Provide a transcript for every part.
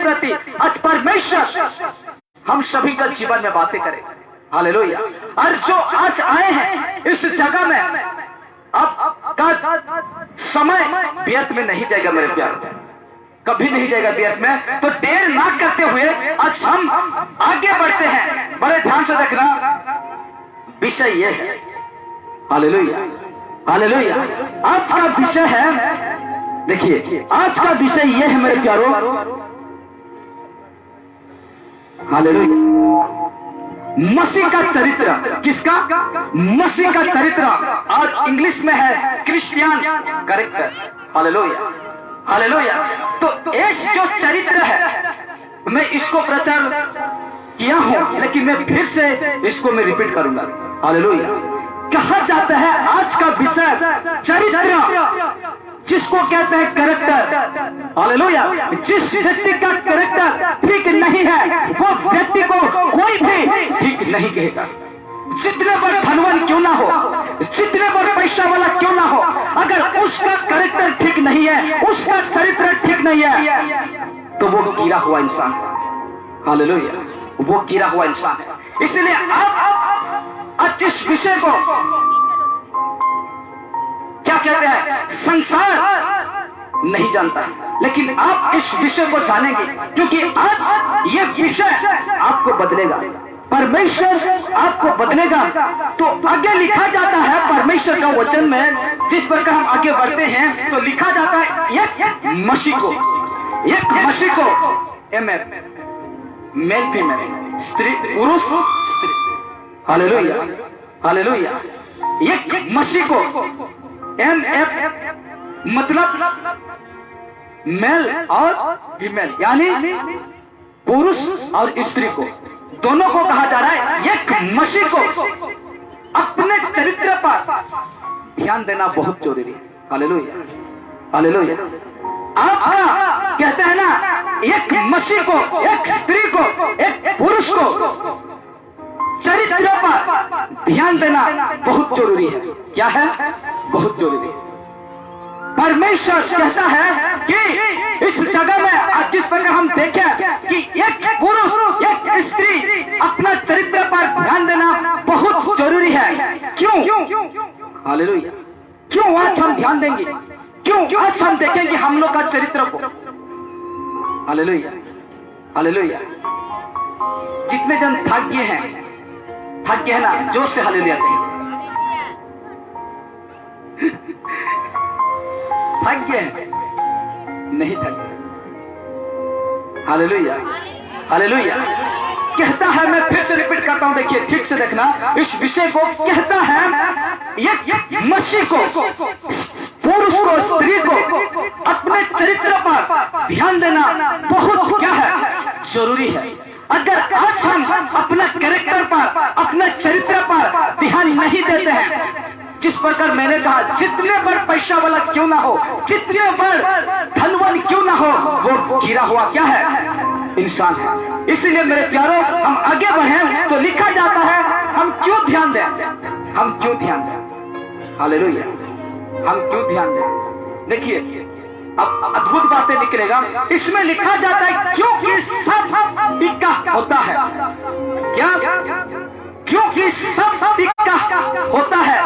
प्रति आज परमेश्वर हम सभी का जीवन में बातें करें। हालेलुया। और जो आज आए हैं इस जगह में, अब का समय व्यर्थ में नहीं जाएगा मेरे प्यार, कभी नहीं जाएगा व्यर्थ में। तो देर ना करते हुए आज हम आगे बढ़ते हैं। बड़े ध्यान से देखना, विषय ये है। Hallelujah, hallelujah. आज का विषय है, देखिए आज का विषय ये है मेरे प्यारो, हालेलुया, मसीह का चरित्र। किसका? मसीह का चरित्र। और इंग्लिश में है क्रिश्चियन कैरेक्टर। Hallelujah, hallelujah. तो ये जो चरित्र है, मैं इसको प्रचार किया हूं, लेकिन मैं फिर से इसको मैं रिपीट करूंगा। हालेलुया। कहा जाता है आज का विषय चरित्र, जिसको कहते हैं कैरेक्टर। हालेलुया। जिस व्यक्ति का कैरेक्टर ठीक नहीं है, वो व्यक्ति को कोई भी ठीक नहीं कहेगा। जितने बड़े धनवान क्यों ना हो, जितने बड़े पैसा वाला क्यों ना हो, अगर उसका कैरेक्टर ठीक नहीं है, उसका चरित्र ठीक नहीं है, तो वो गिरा हुआ इंसान है। हालेलुया, वो गिरा हुआ इंसान है। इसलिए आप आज इस विषय को क्या कहते हैं, संसार नहीं जानता, लेकिन आप इस विषय को जानेंगे, क्योंकि आज ये विषय आपको बदलेगा। परमेश्वर आपको बदलेगा। तो आगे लिखा जाता है परमेश्वर का वचन में, जिस प्रकार हम आगे बढ़ते हैं तो लिखा जाता है एक मसीह को, एक मसीह को, मेल फीमेल, स्त्री पुरुष स्त्री। Hallelujah, hallelujah. एक मसीह को, MF मतलब मेल और फीमेल, यानी पुरुष और स्त्री को, दोनों को कहा जा रहा है एक मसीह को अपने चरित्र पर ध्यान देना बहुत जरूरी है। Hallelujah, hallelujah. आप कहते हैं ना, एक मसीह को, एक स्त्री को, एक पुरुष को चरित्र पर ध्यान देना बहुत जरूरी है। क्या है? बहुत जरूरी है। परमेश्वर कहता है कि इस जगह में आज जिस प्रकार हम देखें कि एक पुरुष एक स्त्री अपना चरित्र पर ध्यान देना बहुत जरूरी है। क्यों? हालेलुया। क्यों आज हम ध्यान देंगे? क्यों आज हम देखेंगे हम लोग का चरित्र को? Hallelujah, hallelujah. जितने जन थक गए हैं, थक गए हैं ना, जोर से हालेलुया कहें। थक गए नहीं थक गए? Hallelujah, hallelujah. कहता है, मैं फिर से रिपीट करता हूं, देखिए ठीक से देखना इस विषय को। कहता है एक मसीह को, पुरुष को, स्त्री को अपने चरित्र पर ध्यान देना बहुत क्या है, जरूरी है। अगर आज हम अपना कैरेक्टर पर, अपने चरित्र पर ध्यान नहीं देते हैं, जिस प्रकार मैंने कहा, जितने बड़ पैसा वाला क्यों ना हो, जितने बड़ धनवान क्यों ना हो, वो गिरा हुआ क्या है, इंसान है। इसलिए मेरे प्यारों, हम आगे बढ़े तो लिखा जाता है हम क्यों ध्यान दें, हम क्यों ध्यान दें। हालेलुया, हम क्यों ध्यान दें। देखिए अब अद्भुत बातें निकलेगा। इसमें लिखा जाता है क्योंकि सब टिका होता है। क्या? क्योंकि सब टिका होता है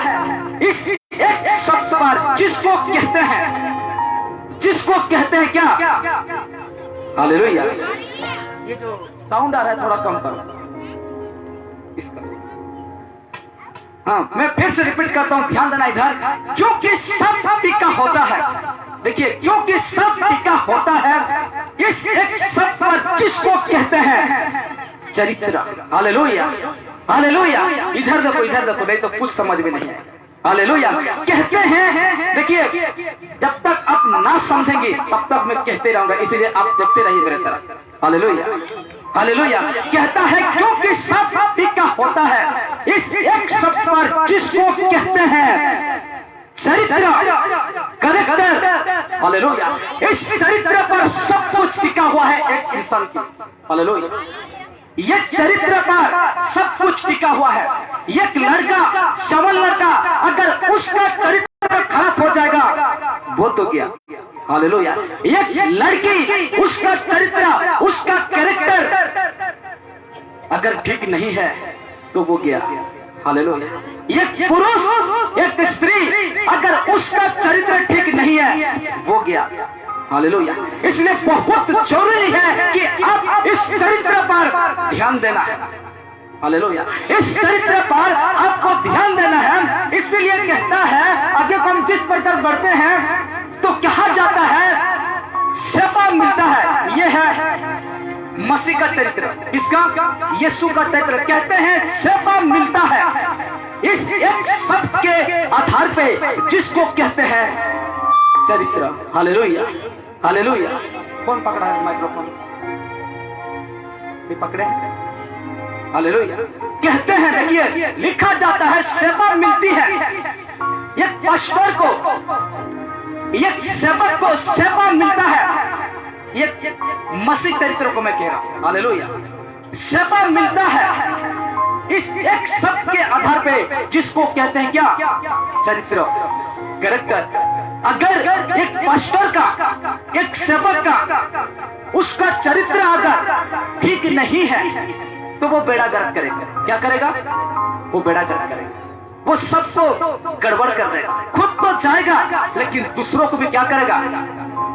इस एक शब्द पर, जिसको कहते हैं, जिसको कहते हैं क्या? हालेलुया। ये जो साउंड आ रहा है थोड़ा कम करो इसका। हाँ, मैं फिर से रिपीट करता हूँ, ध्यान देना इधर। क्योंकि सब टिका होता है। देखिए, क्योंकि सब टिका होता है इस एक शब्द पर, जिसको कहते हैं चरित्र। Hallelujah, hallelujah. इधर देखो, इधर देखो, नहीं तो कुछ समझ में नहीं है। हालेलुया। कहते हैं, देखिए जब तक आप ना समझेंगे तब तक मैं कहते रहूंगा, इसलिए आप देखते रहिए मेरे तरफ। Hallelujah, hallelujah. कहता है क्योंकि सब टिका होता है इस एक शब्द पर, जिसको कहते हैं चरित्र, कैरेक्टर। हालेलुया। इस चरित्र पर सब कुछ टिका हुआ है एक इंसान की। हालेलुया। ये चरित्र पर सब कुछ टिका हुआ है। एक लड़का, सबल लड़का, अगर उसका चरित्र खराब हो जाएगा वो तो क्या। हालेलुया। एक लड़की, उसका चरित्र, अगर ठीक नहीं है तो वो गया। हालेलुया। एक पुरुष एक स्त्री अगर उसका चरित्र ठीक नहीं है वो गया। हालेलुया। इसलिए बहुत जरूरी है कि आप इस चरित्र पर ध्यान देना है। हालेलुया। इस चरित्र पर आपको ध्यान देना है। इसलिए कहता है आगे हम जिस प्रकार बढ़ते हैं तो कहा जाता है सेवा मिलता है। यह है मसीह का चरित्र, इसका यीशु का चरित्र। कहते हैं सेवा मिलता है इस एक शब्द के आधार पे जिसको कहते हैं चरित्र। हालेलुया। हालेलुया। कौन पकड़ा है माइक्रोफोन? भी पकड़े? हालेलुया। कहते हैं देखिए लिखा जाता है सेवा मिलती है एक पास्टर को, एक सेवक को सेवा मिलता है। ये मसीह चरित्र को मैं कह रहा हूं। हालेलुया। सेवा मिलता है इस एक शब्द के आधार पे जिसको कहते हैं क्या? चरित्र, कैरेक्टर। अगर एक पास्टर का, एक सेवक का उसका चरित्र अगर ठीक नहीं है तो वो बेड़ा गर्क करेगा। क्या करेगा? वो बेड़ा गर्क करेगा, वो सबको गड़बड़ कर देगा, खुद तो जाएगा लेकिन दूसरों को भी क्या करेगा?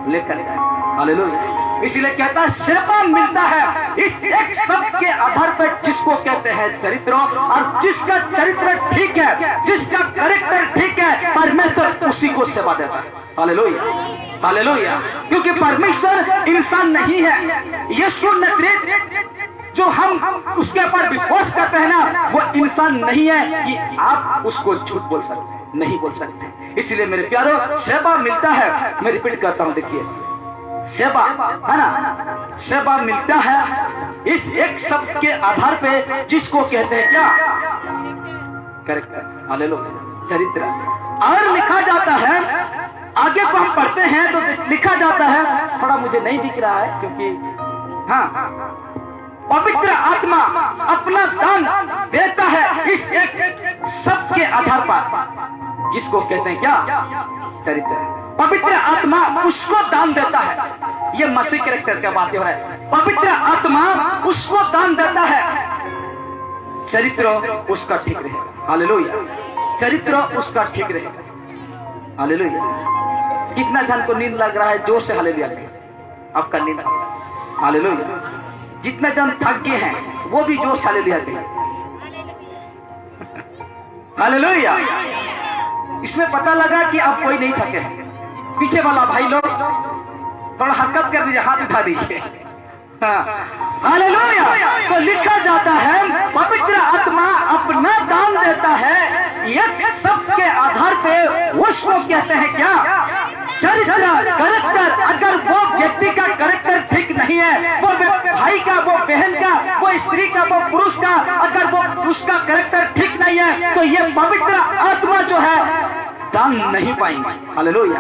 लेकर जाएगा। हालेलुया। इसलिए कहता है सेवा मिलता है इस एक शब्द के आधार पर जिसको कहते हैं चरित्र। और जिसका चरित्र ठीक है, जिसका कैरेक्टर ठीक है, परमेश्वर उसी को सेवा देता है। हालेलुया। हालेलुया। क्योंकि परमेश्वर इंसान नहीं है। यीशु नजरेत जो हम उसके ऊपर विश्वास करते हैं ना, वो इंसान नहीं है कि आप उसको झूठ बोल सकते हैं, नहीं बोल सकते। इसलिए मेरे प्यारो सेवा मिलता है। मैं रिपीट करता हूं, देखिए सेवा है ना, सेवा मिलता है इस एक शब्द के आधार पे जिसको कहते हैं क्या? कैरेक्टर। हालेलुया। चरित्र। और लिखा जाता है आगे को हम पढ़ते हैं तो लिखा जाता है, थोड़ा मुझे नहीं दिख रहा है क्योंकि हाँ, पवित्र आत्मा अपना दान देता है इस एक शब्द के आधार पर जिसको कहते हैं क्या? चरित्र। पवित्र आत्मा उसको दान देता है। ये मसीह कैरेक्टर का बात हो रहा है। पवित्र आत्मा उसको दान देता है, चरित्र उसका ठीक रहे। हालेलुया। चरित्र उसका ठीक रहे। हालेलुया। कितना जन को नींद लग रहा है? जोर से हालेलुया करें। आपका नींद। हालेलुया। जितने जन थक गए हैं वो भी जोर से हालेलुया करें। हालेलुया। इसमें पता लगा कि आप कोई नहीं थके हैं। पीछे वाला भाई लोग थोड़ा हरकत कर दीजिए, हाथ उठा दीजिए। हालेलुया। तो लिखा जाता है पवित्र आत्मा अपना दान देता है एक शब्द के आधार पे उसको कहते हैं क्या? चरित्र, कैरेक्टर। अगर वो व्यक्ति का कैरेक्टर ठीक नहीं है, वो भाई का, वो बहन का, वो स्त्री का, वो पुरुष का, अगर वो उसका कैरेक्टर ठीक नहीं है तो ये पवित्र आत्मा जो है दान नहीं पाएंगे। हालेलुया।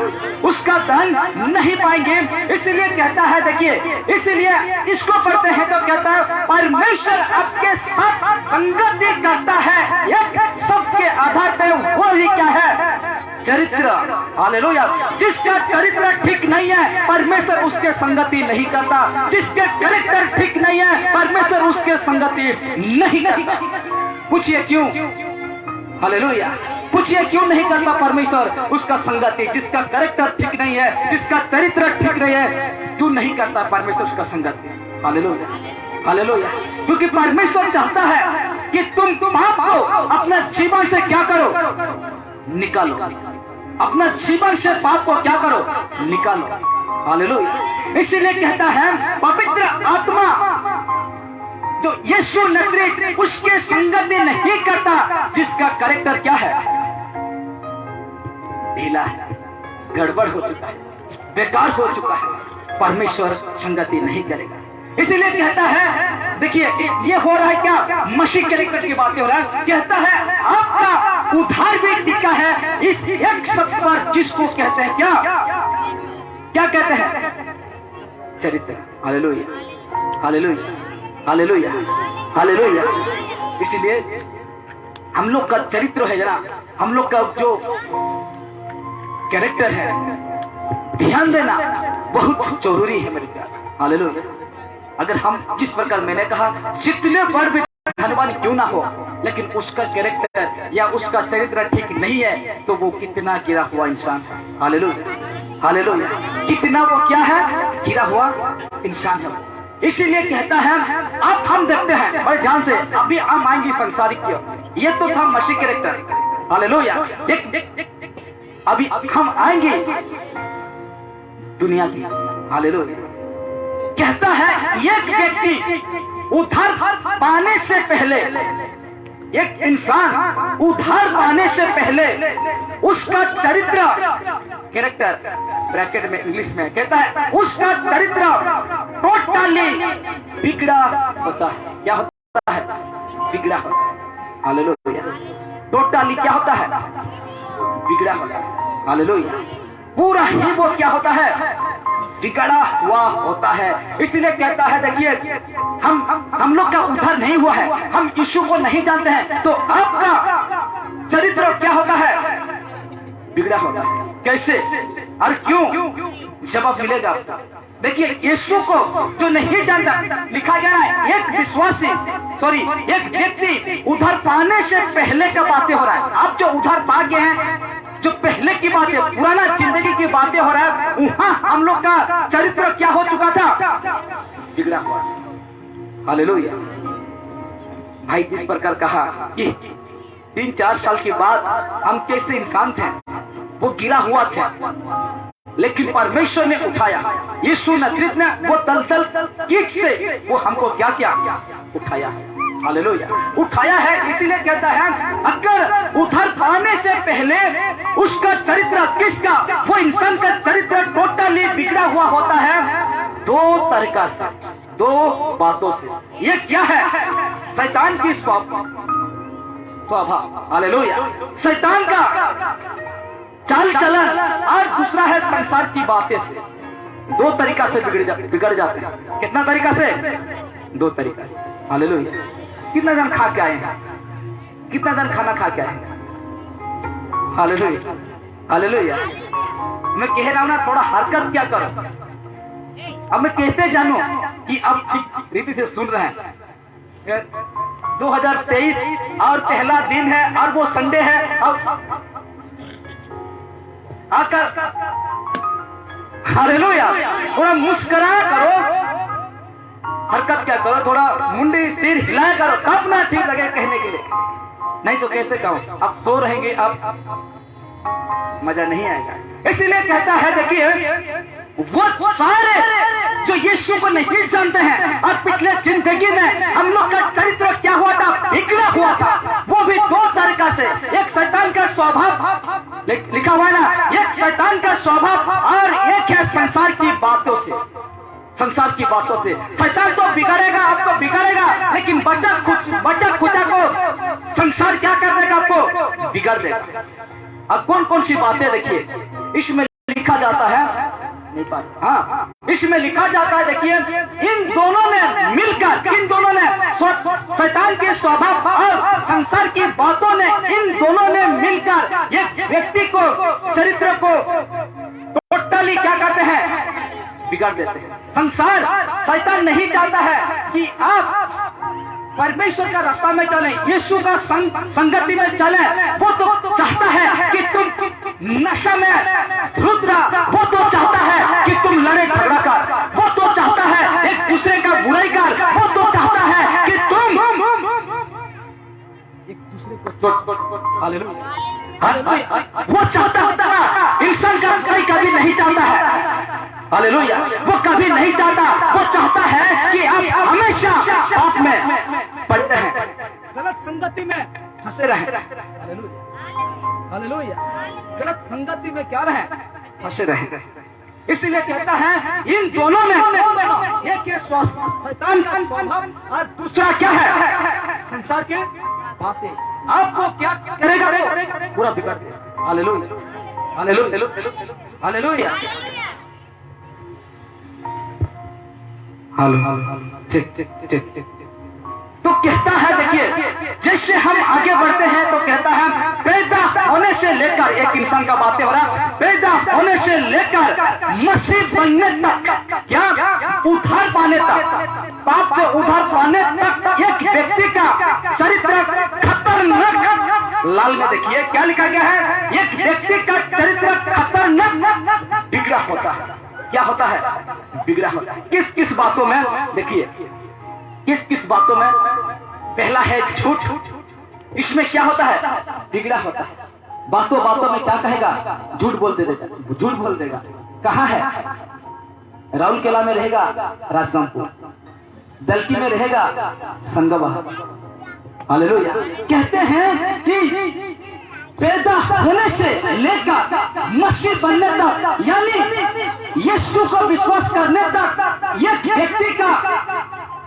उसका दान नहीं पाएंगे। इसलिए कहता है देखिए, इसलिए इसको पढ़ते हैं तो कहता है परमेश्वर आपके साथ संगति करता है एक शब्द के आधार पर। वो ही क्या है? चरित्र। हालेलुया। जिसका चरित्र ठीक नहीं है परमेश्वर उसके संगति नहीं करता। जिसके कैरेक्टर ठीक नहीं है परमेश्वर उसके संगति नहीं करता। पूछिए क्यों? हालेलुया। पूछिए क्यों नहीं करता परमेश्वर उसका संगति? जिसका कैरेक्टर ठीक नहीं है, जिसका चरित्र ठीक नहीं है, क्यों नहीं करता परमेश्वर उसका संगति? हालेलुया। हालेलुया। क्योंकि परमेश्वर चाहता है कि तुम पाप को अपना जीवन से क्या करो? निकालो। अपना जीवन से पाप को क्या करो? निकालो। हालेलुया। इसीलिए कहता है पवित्र आत्मा तो यीशु नजरेत उसके संगति नहीं करता जिसका कैरेक्टर क्या है? ढीला है, गड़बड़ हो चुका है, बेकार हो चुका है। परमेश्वर संगति नहीं करेगा। इसीलिए कहता है देखिए ये हो रहा है क्या? मसीह कैरेक्टर की बातें हो रहा है। कहता है आपका उद्धार भी टिका है इस एक शब्द पर जिसको कहते हैं क्या? क्या कहते हैं? चरित्र। हालेलुया। हालेलुया। हालेलुया। हालेलुया। इसलिए हम लोग का चरित्र है जरा, हम लोग का जो कैरेक्टर है, ध्यान देना बहुत जरूरी है मेरे प्यार। हालेलुया। अगर हम जिस प्रकार मैंने कहा जितने बार धनवान क्यों ना हो, लेकिन उसका कैरेक्टर या उसका चरित्र ठीक नहीं है तो वो कितना गिरा हुआ इंसान है। Hallelujah, hallelujah. कितना वो क्या है, गिरा हुआ इंसान है। इसीलिए कहता है, अब हम देखते हैं बड़े ध्यान से, अभी हम आएंगे संसारिक की ओर। ये तो था मसीह कैरेक्टर। हालेलुया। अभी हम आएंगे दुनिया की। हालेलुया। कहता है एक व्यक्ति उद्धार पाने से पहले, एक इंसान उद्धार पाने से पहले उसका चरित्र, कैरेक्टर ब्रैकेट में इंग्लिश में कहता है, उसका चरित्र टोटली बिगड़ा होता है। क्या होता है, बिगड़ा होता है। हालेलुया। टोटली क्या होता है, बिगड़ा होता है। हालेलुया। पूरा ही वो क्या होता है, बिगड़ा हुआ होता है। इसलिए कहता है, देखिए हम लोग का उद्धार नहीं हुआ है, हम यीशु को नहीं जानते हैं, तो आपका चरित्र क्या होता है, बिगड़ा होता है। कैसे और क्यों, जवाब मिलेगा। देखिए यीशु को जो नहीं जानता, लिखा जा रहा है एक विश्वासी, एक व्यक्ति उद्धार पाने से पहले का बातें हो रहा है। आप जो उद्धार पा गए हैं, जो पहले की बातें, पुराना जिंदगी की बातें हो रहा है, वहां हम लोग का चरित्र क्या हो चुका था, बिगड़ा हुआ। हालेलुया। भाई इस प्रकार कहा कि 3-4 साल के बाद हम कैसे इंसान थे, वो गिरा हुआ था, लेकिन परमेश्वर ने उठाया। यीशु नजरेत ने वो तलतल किक से वो हमको क्या क्या उठाया है। हालेलुया। उठाया है। इसीलिए कहता है, अगर उद्धार पाने से पहले उसका चरित्र, किसका, वो इंसान का चरित्र टोटली बिगड़ा हुआ होता है, 2 तरीका से, 2 बातों से। ये क्या है, शैतान की स्वभाव। हालेलुया। शैतान का चाल चलन, और दूसरा है संसार की बातें से। 2 तरीका से बिगड़ जाते हैं। कितना तरीका से, 2 तरीका से। हालेलुया। कितना जन खा के आए हैं, कितना जन खाना खा के आए हैं। Hallelujah, hallelujah. मैं कह रहा हूं ना, थोड़ा हरकत क्या करो। अब मैं कहते जानो कि अब ठीक रीति से सुन रहे हैं। 2023 और पहला दिन है और वो संडे है। अब आकर हालेलुया थोड़ा मुस्कुरा करो, हरकत क्या करो, थोड़ा मुंडी सिर हिलाया करो, तब ना ठीक लगे कहने के लिए। नहीं तो कैसे कहो, अब सो रहेंगे, अब मजा नहीं आएगा। इसीलिए कहता है, देखिए वो सारे जो यीशु को नहीं जानते हैं और पिछले जिंदगी में हम लोग का चरित्र क्या हुआ था, बिगड़ा हुआ था, वो भी 2 तरीका से। एक शैतान का स्वभाव, लिखा हुआ है ना, एक शैतान का स्वभाव और एक है संसार की बातों से। संसार की बातों से शैतान तो बिगाड़ेगा, आपको बिगाड़ेगा, लेकिन बच्चा खुदा को संसार क्या कर देगा, आपको बिगाड़ देगा। अब कौन कौन सी बातें देखिए इसमें लिखा जाता है, नहीं पाता। हाँ, इसमें लिखा जाता है, देखिए इन दोनों ने मिलकर, इन दोनों ने, शैतान के स्वभाव और संसार की बातों ने, इन दोनों ने मिलकर एक व्यक्ति को, चरित्र को टोटली क्या करते हैं, बिगाड़ देते हैं। संसार, शैतान नहीं चाहता है कि आप परमेश्वर का रास्ता में चलें, यीशु का संगति में चलें। वो तो चाहता है कि तुम नशा में धुत रहो, वो तो चाहता है कि तुम लड़े झगड़ा कर, वो तो चाहता है एक दूसरे का बुराई कर, वो तो चाहता है कि तुम एक दूसरे को चोट। हालेलुया। वो चाहता होता है, इंसान का कोई कभी नहीं चाहता है। हालेलुया। वो कभी नहीं चाहता, वो चाहता है कि आप हमेशा पाप में पड़ते हैं, गलत संगति में फंसे रहें। हालेलुया। गलत संगति में क्या रहें, फंसे रहें। इसीलिए कहता है, इन दोनों में एक शैतान का स्वभाव और दूसरा क्या है, संसार के बातें। आपको क्या करेगा, पूरा बिगाड़ देगा। Hallelujah, hallelujah, hallelujah. चेक। तो कहता है, देखिए जैसे हम आगे बढ़ते हैं तो कहता है, पैदा होने से लेकर, एक इंसान का बातें हो रहा, पैदा होने से लेकर मसीह बनने तक, क्या उद्धार पाने तक, पाप से उद्धार पाने तक एक व्यक्ति का चरित्र खतरनाक, लाल में देखिए क्या लिखा गया है, एक व्यक्ति का चरित्र खतरनाक बिगड़ा होता है। क्या होता है? बिगड़ा होता है। किस किस बातों में? देखिए किस किस बातों में। पहला है झूठ, इसमें क्या होता है? बिगड़ा होता है। बातों बातों में क्या कहेगा? झूठ बोल देगा, झूठ बोल देगा। कहाँ है? राउरकेला में रहेगा, राजगामपुर, दलकी में रहेगा, संगवा। हालेलुया। कहते हैं कि पैदा होने से लेकर मसीह बनने तक, यानी यीशु को विश्वास करने तक एक व्यक्ति का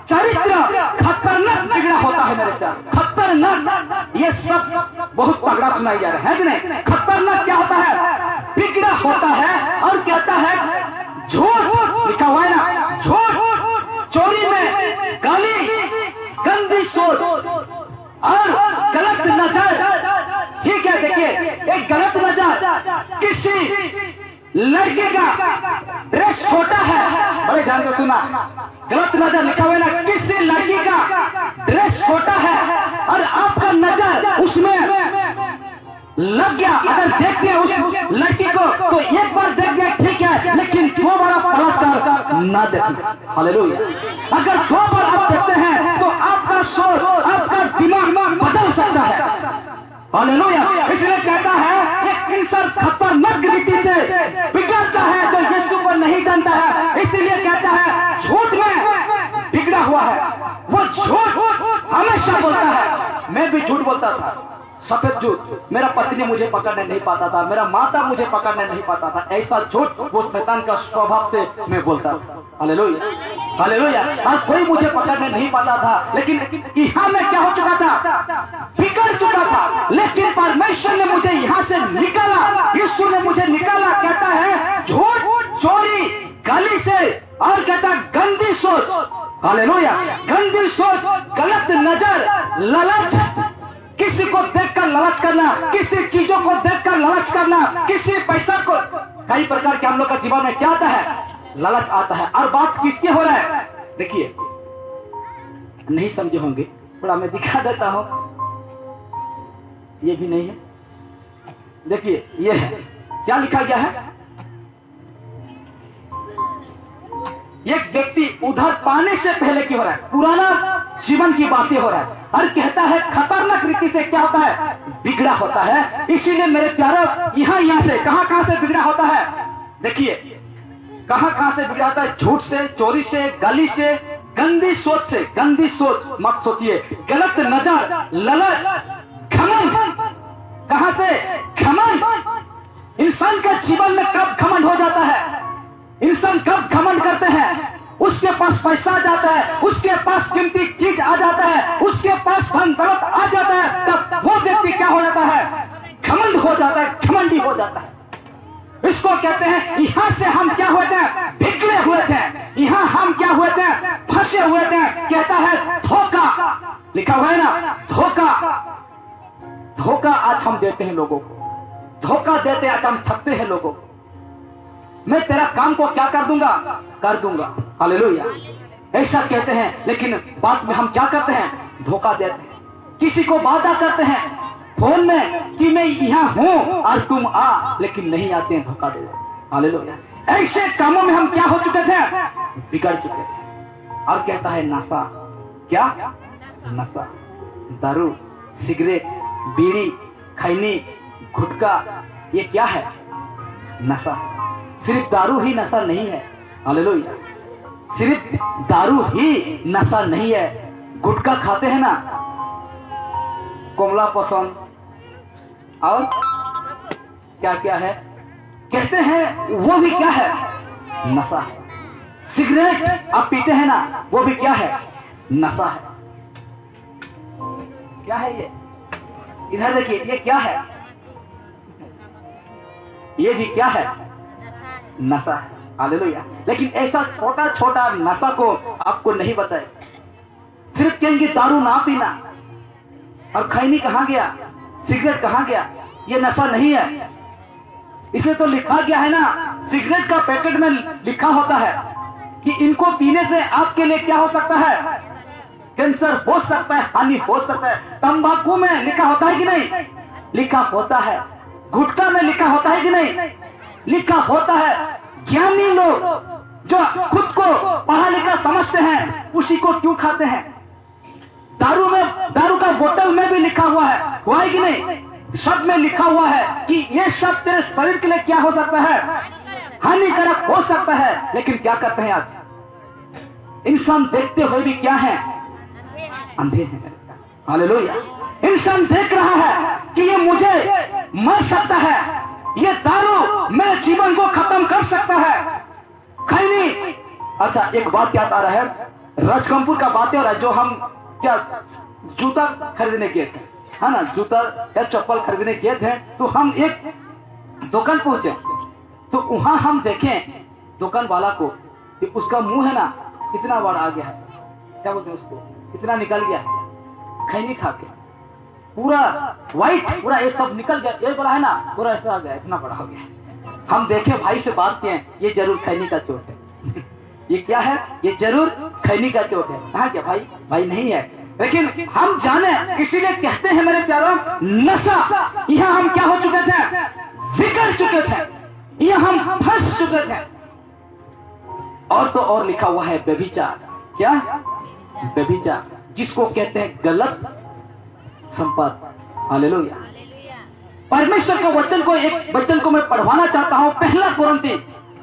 चरित्र खतरनाक बिगड़ा होता है। मेरे प्यार, खतरनाक, ये सब बहुत तगड़ा सुनाई जा रहा है कि नहीं? खतरनाक क्या होता है? बिगड़ा होता है। और कहता है झूठ, लिखा हुआ है ना, झूठ, चोरी में गाली, गंदी सोच और गलत नजर। ठीक है, देखिए एक गलत नजर, किसी लड़के का ड्रेस छोटा है, बड़े ध्यान से सुना, गलत नजर लिखा हुआ है ना, किसी लड़की का ड्रेस छोटा है और आपका नजर उसमें लग गया। अगर देखते हैं उस लड़की को तो एक बार देख गया ठीक है, लेकिन दो बार आप पलट कर ना देखें। हालेलुया। अगर दो बार आप देखते हैं तो आपका सोच, आपका दिमाग बदल सकता है। हालेलुया। इसलिए कहता है एक इंसान खतरनाक रीति से बिगड़ता है जो यीशु को नहीं जानता है। इसीलिए कहता है झूठ में बिगड़ा हुआ है। वो झूठ हमेशा बोलता है। मैं भी झूठ बोलता था, सफेद झूठ। मेरा पत्नी मुझे पकड़ने नहीं पाता था, मेरा माता मुझे पकड़ने नहीं पाता था। ऐसा झूठ वो शैतान का स्वभाव से मैं बोलता था। Hallelujah, hallelujah. और कोई मुझे पकड़ने नहीं पाता था, लेकिन यहाँ मैं क्या हो चुका था? बिगड़ चुका था। लेकिन परमेश्वर ने मुझे यहाँ से निकाला, यीशु ने मुझे निकाला। कहता है झूठ, चोरी, गाली से, और कहता गंदी सोच। हालेलुया। गंदी सोच, गलत नजर, लालच, किसी को देखकर लालच करना, किसी चीजों को देखकर लालच करना, किसी पैसा को, कई प्रकार के हम लोग का जीवन में क्या आता है? लालच आता है। और बात किसके हो रहा है? देखिए, नहीं समझे होंगे, थोड़ा मैं दिखा देता हूं। ये भी नहीं है, देखिए ये है। क्या लिखा गया है? एक व्यक्ति उधर पाने से पहले क्या हो रहा है? पुराना जीवन की बातें हो रहा है। और कहता है खतरनाक रीति से क्या होता है? बिगड़ा होता है। इसीलिए मेरे प्यारो, यहाँ से कहां से बिगड़ा होता है? देखिए कहां से बिगड़ा होता है? झूठ से, चोरी से, गाली से, गंदी सोच से। गंदी सोच मत सोचिए, गलत नजर, लालच, घमंड। कहां से? घमंड। इंसान का जीवन में कब घमंड हो जाता है? इंसान कब घमंड करते हैं? उसके पास पैसा आ जाता है, उसके पास कीमती चीज आ जाता है, उसके पास धन दौलत आ जाता है, तब वो व्यक्ति क्या हो जाता है? घमंड हो जाता है, घमंडी हो जाता है। इसको कहते हैं, यहाँ से हम क्या हुए थे? बिगड़े हुए थे। यहाँ हम क्या हुए थे? फंसे हुए थे। कहता है धोखा, लिखा हुआ है ना, धोखा। धोखा आज हम देते हैं लोगों को, धोखा देते हैं, आज हम ठगते हैं लोगों को। मैं तेरा काम को क्या कर दूंगा? कर दूंगा। हालेलुया। ऐसा कहते हैं, लेकिन बात में हम क्या करते हैं? धोखा देते हैं। किसी को वादा करते हैं फोन में कि मैं यहाँ हूं और तुम आ, लेकिन नहीं आते हैं, धोखा दे देते। हालेलुया। ऐसे कामों में हम क्या हो चुके थे? बिगड़ चुके थे। और कहता है नशा। क्या? नशा, दारू, सिगरेट, बीड़ी, खैनी, गुटखा, ये क्या है? नशा। सिर्फ दारू ही नशा नहीं है। हालेलुया। सिर्फ दारू ही नशा नहीं है। गुटखा खाते हैं ना, कोमला पसंद, और क्या क्या है कहते हैं, वो भी क्या है? नशा है। सिगरेट आप पीते हैं ना, वो भी क्या है? नशा है। क्या है ये? इधर देखिए, ये क्या है? ये भी क्या है? नशा है। हालेलुया। लेकिन ऐसा छोटा छोटा नशा को आपको नहीं बताए। सिर्फ कहेंगे दारू ना पीना, और खैनी कहां गया, सिगरेट कहां गया? ये नशा नहीं है। इसलिए तो लिखा गया है ना, सिगरेट का पैकेट में लिखा होता है कि इनको पीने से आपके लिए क्या हो सकता है? कैंसर हो सकता है, हानि हो सकता है। तंबाकू में लिखा होता है कि नहीं? लिखा होता है। गुटखा में लिखा होता है कि नहीं? लिखा होता है। ज्ञानी लोग जो खुद को पढ़ा लिखा समझते हैं उसी को क्यों खाते हैं? दारू का बोतल में भी लिखा हुआ है कि नहीं? सब में लिखा हुआ है कि ये सब तेरे शरीर के लिए क्या हो सकता है? हानिकारक हो सकता है। लेकिन क्या करते हैं आज इंसान? देखते हुए भी क्या है? अंधे हैं। हालेलुया। इंसान देख रहा है कि ये मुझे मर सकता है, ये दारू मेरे जीवन को खत्म कर सकता है, खैनी। अच्छा, एक बात याद आ रहा है, राजकमपुर का बात है, जो हम क्या जूता खरीदने गए थे, है ना, जूता या चप्पल खरीदने गए थे, तो हम एक दुकान पहुंचे, तो वहां हम देखें दुकान वाला को कि उसका मुंह है ना कितना बड़ा आ गया है, क्या बोलते हैं उसको, कितना निकल गया, खैनी खा के पूरा व्हाइट, पूरा ये सब निकल गया, ये बड़ा है ना पूरा ऐसा आ गया, इतना बड़ा हो गया। हम देखे, भाई से बात किए, ये जरूर खैनी का चोट है। ये क्या है? ये जरूर खैनी का चोट है। कहा क्या भाई? भाई नहीं है, लेकिन हम जाने इसीलिए कहते हैं मेरे प्यारों, नशा। यहाँ हम क्या हो चुके थे? बिगड़ चुके थे, यहाँ हम फंस चुके थे। और तो और लिखा हुआ है व्यभिचार। क्या? व्यभिचार, जिसको कहते हैं गलत संपर्क। हालेलुया। परमेश्वर के वचन को, एक वचन को मैं पढ़वाना चाहता हूं। पहला कुरिन्ती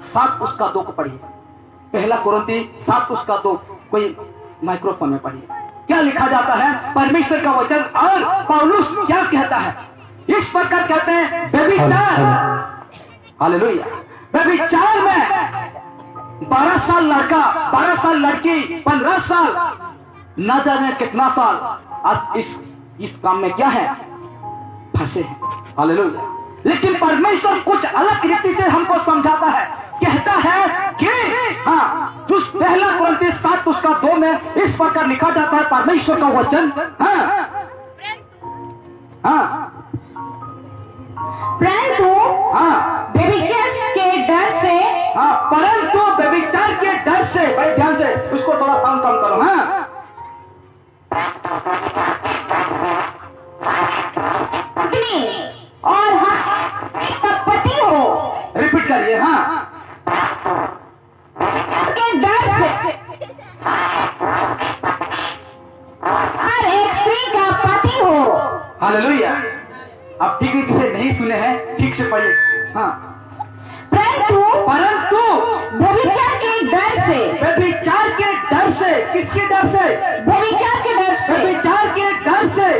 7 उसका 2 को पढ़िए। पहला कुरिन्ती 7 उसका 2, कोई माइक्रोफोन में पढ़िए। क्या लिखा जाता है परमेश्वर का वचन, और पौलुस क्या कहता है? इस प्रकार कहते हैं व्यभिचार। हालेलुया। व्यभिचार में 12 साल लड़का, 12 साल लड़की, 15 साल, न जाने कितना साल आज इस काम में क्या है? फंसे हैं। हालेलुया। लेकिन परमेश्वर कुछ अलग रीति से हमको समझाता है, कहता है कि हाँ, पहला कुरिन्ती 7 उसका 2 में इस प्रकार लिखा जाता है परमेश्वर का वचन। हाँ हाँ, परंतु व्यभिचार के डर से, हाँ, परंतु व्यभिचार के डर से, भाई ध्यान से उसको थोड़ा कम करो। हाँ, और पति हो, रिपीट करिए। हाँ, के डर से हर एक स्त्री का पति हो। हालेलुया। आप ठीक रीति से नहीं सुने हैं, ठीक से पढ़िए। हाँ, परंतु व्यभिचार के डर से, व्यभिचार के डर से, किसके डर से? व्यभिचार के डर से, व्यभिचार के डर से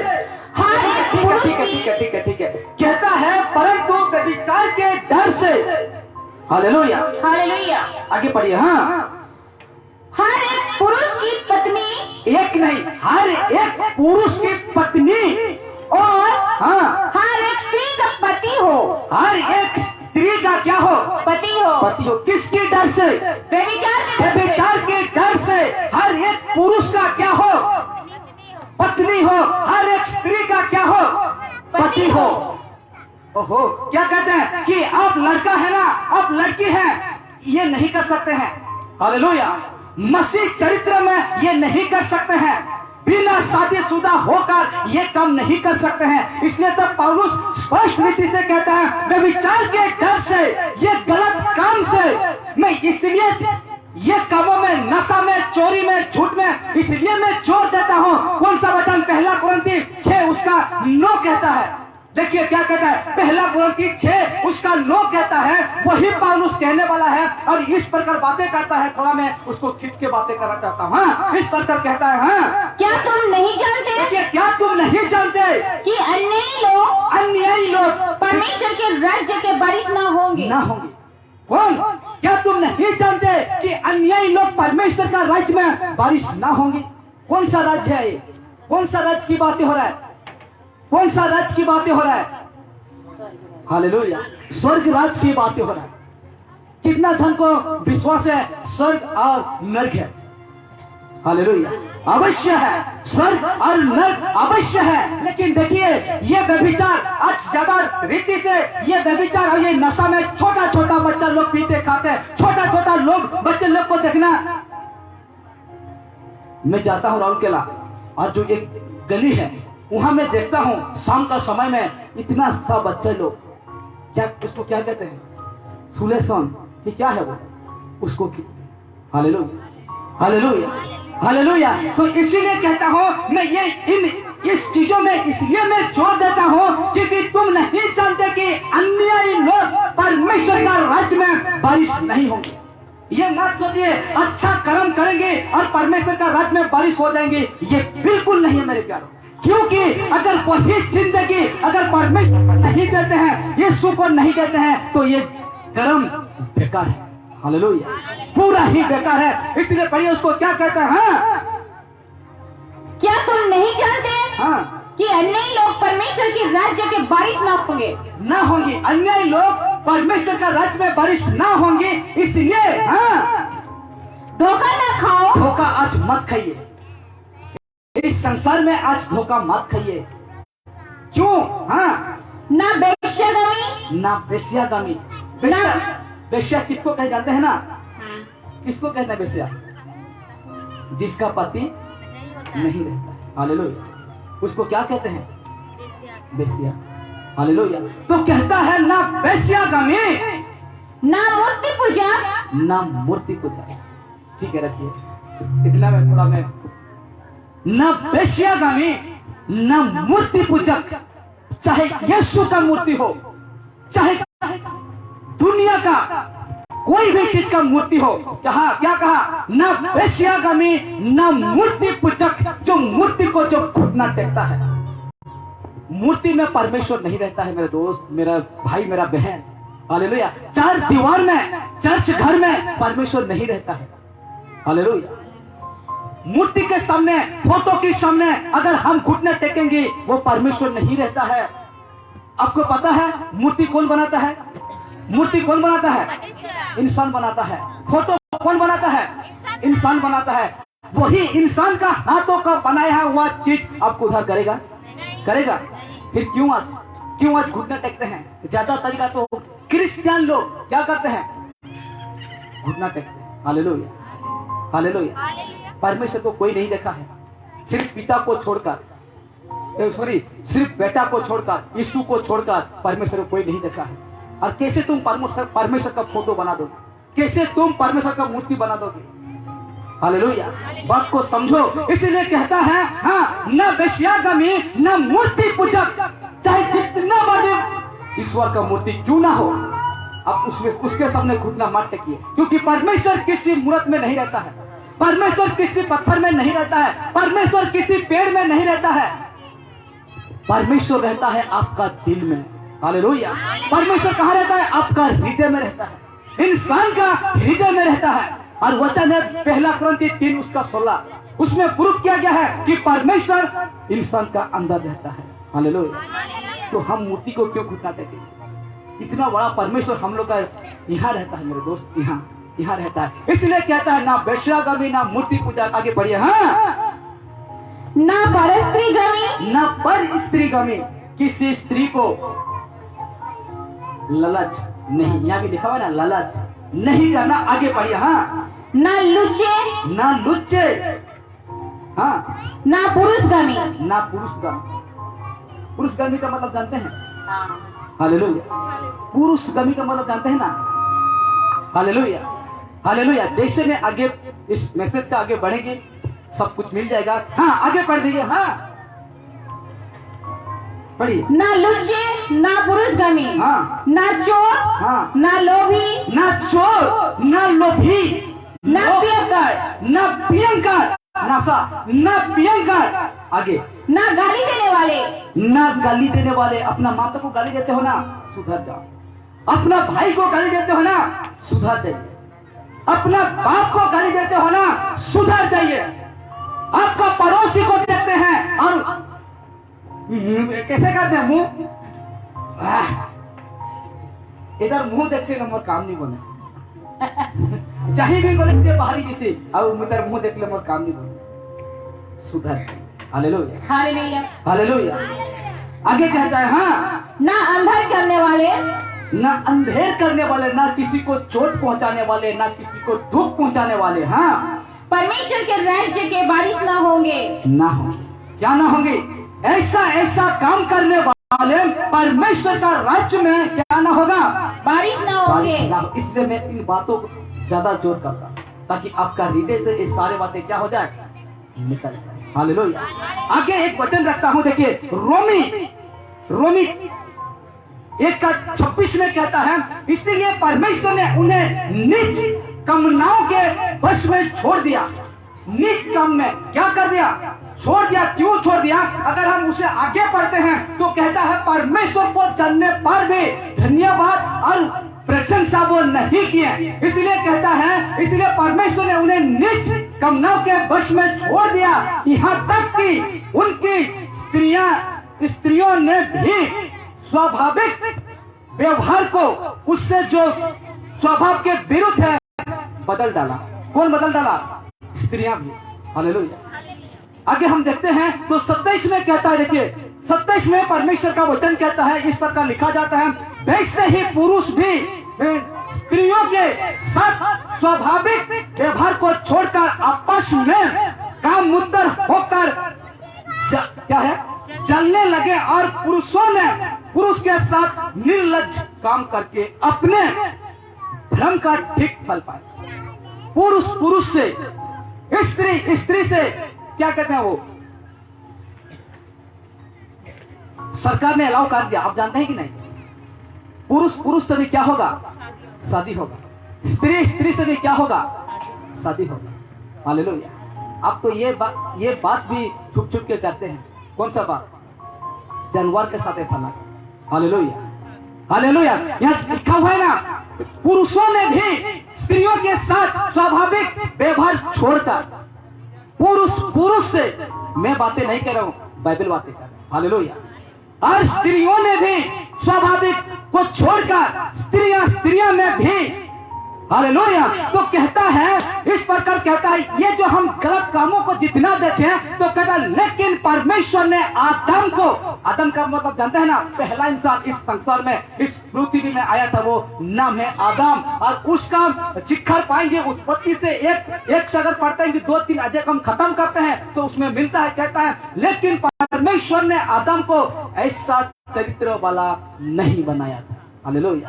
हर एक पुरुष की, ठीक है, कहता है परंतु व्यभिचार के डर से। हालेलुया। हालेलुया। आगे पढ़िए। हाँ, हर एक पुरुष की पत्नी, एक नहीं, हर एक पुरुष की पत्नी, और हाँ, हर एक स्त्री का पति हो। हर एक स्त्री का क्या हो? पति हो। पति हो। किसके डर से? व्यभिचार के डर से हर एक पुरुष का क्या हो? पत्नी हो। हर एक स्त्री का क्या हो? पति हो। ओहो, क्या कहते हैं कि आप लड़का है ना, आप लड़की है, ये नहीं कर सकते हैं। हालेलुया। मसीह चरित्र में ये नहीं कर सकते हैं, बिना शादीशुदा होकर ये काम नहीं कर सकते हैं। इसलिए तो पौलुस स्पष्ट रीति से कहता है व्यभिचार के डर से, ये गलत काम से, मैं इसलिए ये कामों में, नशा में, चोरी में, झूठ में, इसलिए मैं जोर देता हूँ। कौन सा वचन? पहला कुरिन्ती 6 उसका 9 कहता है। देखिए क्या कहता है, पहला कुरिन्ती 6 उसका 9 कहता है, वही पौलुस कहने वाला है, और इस प्रकार बातें करता है। थोड़ा मैं उसको खींच के बातें करना चाहता हूँ। हाँ, इस प्रकार कहता है। हाँ, क्या तुम नहीं जानते? देखिए, क्या तुम नहीं जानते कि अन्यायी लोग परमेश्वर के राज्य के वारिस न होंगे। कौन? क्या तुम नहीं जानते कि अन्यायी लोग परमेश्वर का राज्य में वारिस ना होंगे? कौन सा राज्य है ये? कौन सा राज्य की बातें हो रहा है? कौन सा राज्य की बातें हो रहा है? हालेलुया। स्वर्ग राज्य की बातें हो रहा है। कितना जन को विश्वास है स्वर्ग और नरक है? हालेलुया। अवश्य है, स्वर्ग और नरक अवश्य है। लेकिन देखिए, ये व्यभिचार आज ज्यादा रीति से, ये व्यभिचार और ये नशा में छोटा छोटा बच्चा लोग पीते खाते हैं। छोटा छोटा लोग, बच्चे लोग को देखना, मैं जाता हूँ राउरकेला, और जो एक गली है वहां मैं देखता हूँ शाम का समय में इतना सा बच्चे लोग, क्या उसको क्या कहते हैं, सुलेशन कि क्या है वो, उसको हालेलुया हालेलुया हालेलुया। तो इसीलिए कहता हूँ मैं ये इस चीजों में इसलिए मैं जोर देता हूँ क्योंकि तुम नहीं जानते कि अन्यायी लोग परमेश्वर का राज्य में बारिश नहीं होंगे। ये मत सोचिए अच्छा कर्म करेंगे और परमेश्वर का राज्य में बारिश हो जाएंगे, ये बिल्कुल नहीं है मेरे प्यारों। क्योंकि अगर वही जिंदगी अगर परमेश्वर को नहीं देते हैं, यीशु को नहीं देते हैं, तो ये कर्म बेकार है। हालेलुया, पूरा ही बेकार है। इसलिए पढ़िए उसको क्या कहते हैं। हाँ? क्या तुम नहीं जानते हाँ, कि अन्यायी लोग परमेश्वर के राज्य के बारिश ना होंगे? ना होंगे, अन्यायी लोग परमेश्वर का राज्य में बारिश ना होंगे। इसलिए हाँ, धोखा ना खाओ। धोखा आज मत खाइए, इस संसार में आज धोखा मत खाइए। क्यों? हाँ, ना बेश्यागामी, ना बेश्यागामी। बेश्या किसको कहे जाते हैं ना, किसको कहते हैं बेश्या? जिसका पति नहीं रहता है। हालेलुया, उसको क्या कहते हैं? बेश्या। हालेलुया। तो कहता है ना बेश्यागामी, ना मूर्ति पूजा, ना मूर्ति पूजा। ठीक है, रखिए इतना में थोड़ा मैं, ना बेश्यागामी, ना मूर्ति पूजक, चाहे यीशु का मूर्ति हो, चाहे दुनिया का कोई भी चीज का मूर्ति हो। कहा क्या कहा? ना बेश्यागामी, ना मूर्ति पूजक, जो मूर्ति को जो घुटना टेकता है। मूर्ति में परमेश्वर नहीं रहता है मेरे दोस्त, मेरा भाई, मेरा बहन। हालेलुया। चार दीवार में, चर्च घर में परमेश्वर नहीं रहता है। हालेलुया। मूर्ति के सामने, फोटो के सामने अगर हम घुटने टेकेंगे, वो परमेश्वर नहीं रहता है। आपको पता है मूर्ति कौन बनाता है? मूर्ति कौन बनाता है? इंसान बनाता है। फोटो कौन बनाता है? इंसान बनाता है। वही इंसान का हाथों का बनाया हुआ चीज आपको उधार करेगा? करेगा? फिर क्यों आज घुटने टेकते हैं? ज्यादा तरीका तो क्रिश्चियन लोग क्या करते हैं? घुटना टेकते हैं। Hallelujah hallelujah. परमेश्वर को कोई नहीं देखा है, सिर्फ पिता को छोड़कर, सिर्फ बेटा को छोड़कर, यीशु को छोड़कर परमेश्वर को कोई नहीं देखा है। और कैसे तुम परमेश्वर का फोटो बना दोगे? कैसे तुम परमेश्वर का मूर्ति बना दोगे? हालेलुया। बात को समझो। इसलिए कहता है हाँ, न बेश्यागामी, न मूर्ति पूजक, चाहे जितना बड़े ईश्वर का मूर्ति क्यों ना हो, अब उसके सामने घुटना मत टेकिए। क्योंकि परमेश्वर किसी मूर्त में नहीं रहता है, परमेश्वर किसी पत्थर में नहीं रहता है, परमेश्वर किसी पेड़ में नहीं रहता है। परमेश्वर रहता है आपका दिल में। हालेलुया। परमेश्वर कहाँ रहता है? आपका हृदय में रहता है, इंसान का हृदय में रहता है। और वचन है 1 कुरिन्थी 3:16, उसमें प्रूफ किया गया है कि परमेश्वर इंसान का अंदर रहता है। हालेलुया। तो हम मूर्ति को क्यों घुटना टेकेंगे? इतना बड़ा परमेश्वर हम लोग का यहाँ रहता है मेरे दोस्त, यहाँ रहता है। इसलिए कहता है ना बेश्यागामी, ना मूर्ति पूजा। आगे बढ़िए। हाँ, ना परस्त्रीगामी, ना पर स्त्रीगामी, किसी स्त्री को लालच नहीं, यहाँ भी लिखा हुआ है ना, लालच नहीं करना। आगे बढ़िए। हाँ, ना लुच्चे, ना लुच्चे, हाँ, ना पुरुषगामी, ना पुरुषगामी। पुरुषगामी का मतलब जानते हैं? हालेलुया। पुरुषगामी का मतलब जानते हैं ना? Hallelujah hallelujah. जैसे मैं आगे इस मैसेज का आगे बढ़ेंगे सब कुछ मिल जाएगा। हाँ, आगे पढ़ दीजिए। हाँ, पढ़िए। ना लुच्चे, ना पुरुषगामी, हाँ, ना चोर, हाँ, ना लोभी, ना चोर, ना लोभी, ना पियंकर, ना पियंकर, ना पियंकर। आगे, ना गाली देने वाले, ना गाली देने वाले। अपना माता को गाली देते हो ना, सुधर जाओ। अपना भाई को गाली देते हो ना, सुधर जाइए। अपना बाप को गाली देते हो ना, सुधर जाइए। आपका पड़ोसी को देखते हैं और कैसे करते हैं मुंह, इधर मुंह देखने का मोर काम नहीं बने। चाहे भी बोले बाहरी किसी और इधर मुंह देख ले मोर काम नहीं बने। सुधर। Hallelujah hallelujah hallelujah. आगे कहता है हाँ, ना अंधर करने वाले, ना अंधेर करने वाले, ना किसी को चोट पहुंचाने वाले, ना किसी को दुख पहुंचाने वाले। हाँ, परमेश्वर के राज्य के बारिश ना होंगे। ना हो, क्या ना होंगे? ऐसा ऐसा काम करने वाले परमेश्वर का राज्य में क्या ना होगा? बारिश ना होंगे। इसलिए मैं इन बातों को ज्यादा जोर करता हूं, ताकि आपका हृदय से इस सारे बातें क्या हो जाए, निकल जाए। हालेलुया। आगे एक वचन रखता हूं, देखिए रोमी 1:26 में कहता है, इसीलिए परमेश्वर ने उन्हें नीच कामनाओं के वश में छोड़ दिया। नीच काम में क्या कर दिया? छोड़ दिया। क्यों छोड़ दिया? अगर हम उसे आगे पढ़ते हैं तो कहता है, परमेश्वर को जानने पर भी धन्यवाद और प्रशंसा वो नहीं किए। इसलिए कहता है, इसलिए परमेश्वर ने उन्हें नीच कामनाओं के वश में छोड़ दिया, यहाँ तक कि उनकी स्त्रियों ने भी स्वाभाविक व्यवहार को उससे जो स्वभाव के विरुद्ध है बदल डाला। कौन बदल डाला? स्त्रियां भी। हालेलुया। आगे हम देखते हैं तो 27 में कहता है, देखिए 27 में परमेश्वर का वचन कहता है, इस प्रकार लिखा जाता है, वैसे ही पुरुष भी स्त्रियों के साथ स्वाभाविक व्यवहार को छोड़कर आपस में कामुत्तर होकर क्या है, चलने लगे और पुरुष के साथ निर्लज्ज काम करके अपने धर्म का ठीक फल पाए। पुरुष से, स्त्री से क्या कहते हैं, वो सरकार ने अलाउ कर दिया। आप जानते हैं कि नहीं? पुरुष से भी क्या होगा? शादी होगा। स्त्री से भी क्या होगा? शादी होगा। हालेलुया। आप तो ये बात भी छुप के करते हैं। कौन सा बात? जानवर के साथ फला। हालेलुया। हालेलुया। यहाँ लिखा हुआ है ना, पुरुषों ने भी स्त्रियों के साथ स्वाभाविक व्यवहार छोड़कर, पुरुष से मैं बातें नहीं कर रहा हूं, बाइबल बातें कर रहा हूं। हालेलुया। और स्त्रियों ने भी स्वाभाविक को छोड़कर स्त्रियां में भी, हालेलुया। तो कहता है, इस प्रकार कहता है, ये जो हम गलत कामों को जितना देखें तो कहता है, लेकिन परमेश्वर ने आदम का मतलब जानते हैं ना, पहला इंसान इस संसार में, इस पृथ्वी में आया था, वो नाम है आदम। और उसका जिक्र पाएंगे उत्पत्ति से एक से अगर पढ़ते हैं, 2-3 अध्याय हम खत्म करते हैं तो उसमें मिलता है, कहता है, लेकिन परमेश्वर ने आदम को ऐसा चरित्र वाला नहीं बनाया था। हालेलुया।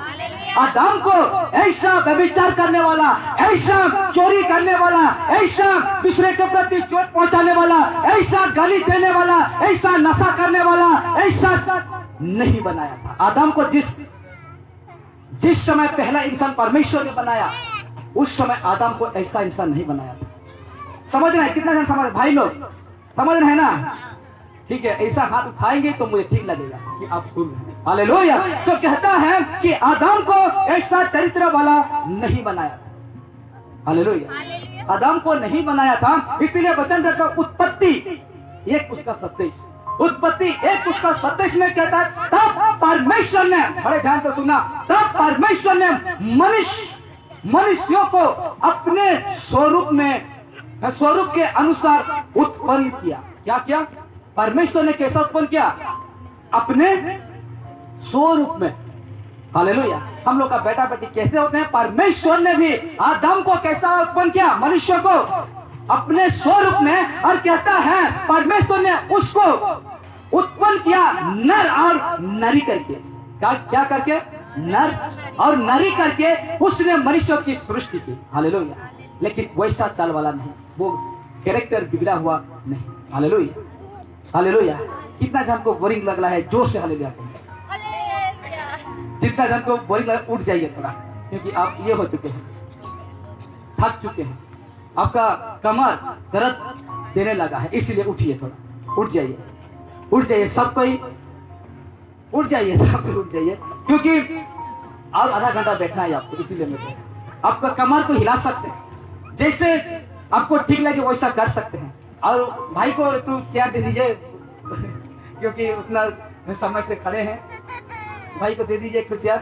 आदम को ऐसा व्यभिचार करने वाला, ऐसा चोरी करने वाला, ऐसा दूसरे के प्रति चोट पहुंचाने वाला, ऐसा गाली देने वाला, ऐसा नशा करने वाला, ऐसा नहीं बनाया था। आदम को जिस समय पहला इंसान परमेश्वर ने बनाया, उस समय आदम को ऐसा इंसान नहीं बनाया था। समझ रहे हैं? कितना जन समझ? भाई लोग समझ रहे हैं ना? ठीक है, ऐसा हाथ उठाएंगे तो मुझे ठीक लगेगा कि आप सुन रहे हैं। हालेलुया। तो कहता है कि आदम को ऐसा चरित्र वाला नहीं बनाया था। हालेलुया। आदम को नहीं बनाया था, इसीलिए वचन रखा उत्पत्ति 1:27 में कहता है, तब परमेश्वर ने, बड़े ध्यान से सुनना, तब परमेश्वर ने मनुष्यों को अपने स्वरूप के अनुसार उत्पन्न किया। क्या किया? परमेश्वर ने कैसा उत्पन्न किया? अपने स्वरूप में। हालेलुया। हम लोग का बेटा बेटी कैसे होते हैं? परमेश्वर ने भी आदम को कैसा उत्पन्न किया? मनुष्य को अपने स्वरूप में। और कहता है, परमेश्वर ने उसको उत्पन्न किया नर और नारी करके। क्या करके? नर और नारी करके उसने मनुष्य की सृष्टि की। हालेलुया। लेकिन वैसा चाल वाला नहीं, वो कैरेक्टर बिगड़ा हुआ नहीं। हालेलुया। हालेलुया। कितना जन को बोरिंग लग रहा है? जोर से हालेलुया। जितना जन को बोरिंग लग, उठ जाइए थोड़ा, क्योंकि आप ये हो चुके हैं, थक चुके हैं, आपका कमर दर्द देने लगा है, इसीलिए उठिए थोड़ा, उठ जाइए सब कोई उठ जाइए, क्योंकि और आधा घंटा बैठना है आपको, इसीलिए मैं आपका कमर को हिला सकते हैं, जैसे आपको ठीक लगे वैसा कर सकते हैं। और भाई को एकटू चेयर दे दीजिए, क्योंकि उतना समय से खड़े हैं, भाई को दे दीजिए एक चेयर।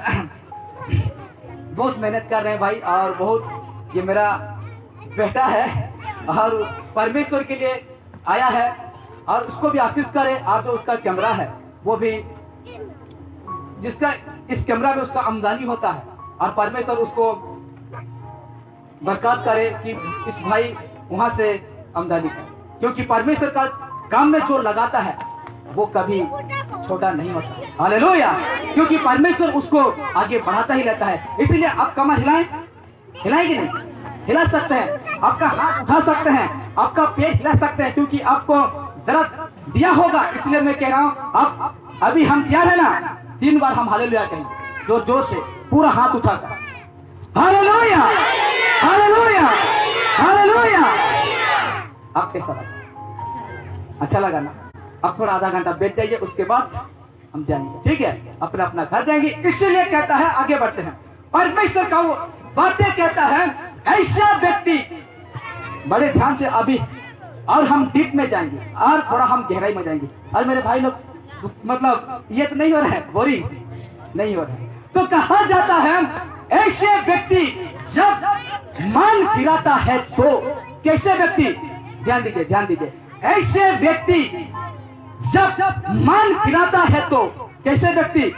बहुत मेहनत कर रहे हैं भाई, और बहुत, ये मेरा बेटा है और परमेश्वर के लिए आया है, और उसको भी आशीष करे। और जो उसका कैमरा है, वो भी, जिसका इस कैमरा में उसका आमदनी होता है, और परमेश्वर उसको बरकत करे कि इस भाई वहां से आमदनी करें, क्योंकि परमेश्वर का काम में जो लगाता है वो कभी छोटा नहीं होता। हालेलुया, क्योंकि परमेश्वर उसको आगे बढ़ाता ही रहता है। इसलिए आप कमर हिलाएं, हिलाएं कि नहीं? हिला सकते हैं, आपका हाथ उठा सकते हैं, आपका पेट हिला सकते हैं, क्योंकि आपको दर्द दिया होगा। इसलिए मैं कह रहा हूँ, आप अभी हम तैयार है ना? 3 बार हम हालेलुया कहेंगे, जो जोर से पूरा हाथ उठाकर हालेलुया, हालेलुया, हालेलुया। आप कैसा लगा? अच्छा लगा ना? अब थोड़ा आधा घंटा बैठ जाइए, उसके बाद हम जाएंगे, ठीक है? अपना अपना घर जाएंगे। इसलिए कहता है आगे बढ़ते हैं, परमेश्वर का वो बातें कहता है, ऐसा व्यक्ति, बड़े ध्यान से अभी, और हम डीप में जाएंगे और थोड़ा हम गहराई में जाएंगे। और मेरे भाई लोग, मतलब ये तो नहीं हो रहा है, बोरिंग नहीं हो रहा है। तो कहा जाता है ऐसे व्यक्ति जब मन फिराता है तो, कैसे व्यक्ति? ध्यान दीजिए, ध्यान दीजिए। ऐसे व्यक्ति जब मन फिराता है तो, कैसे व्यक्ति?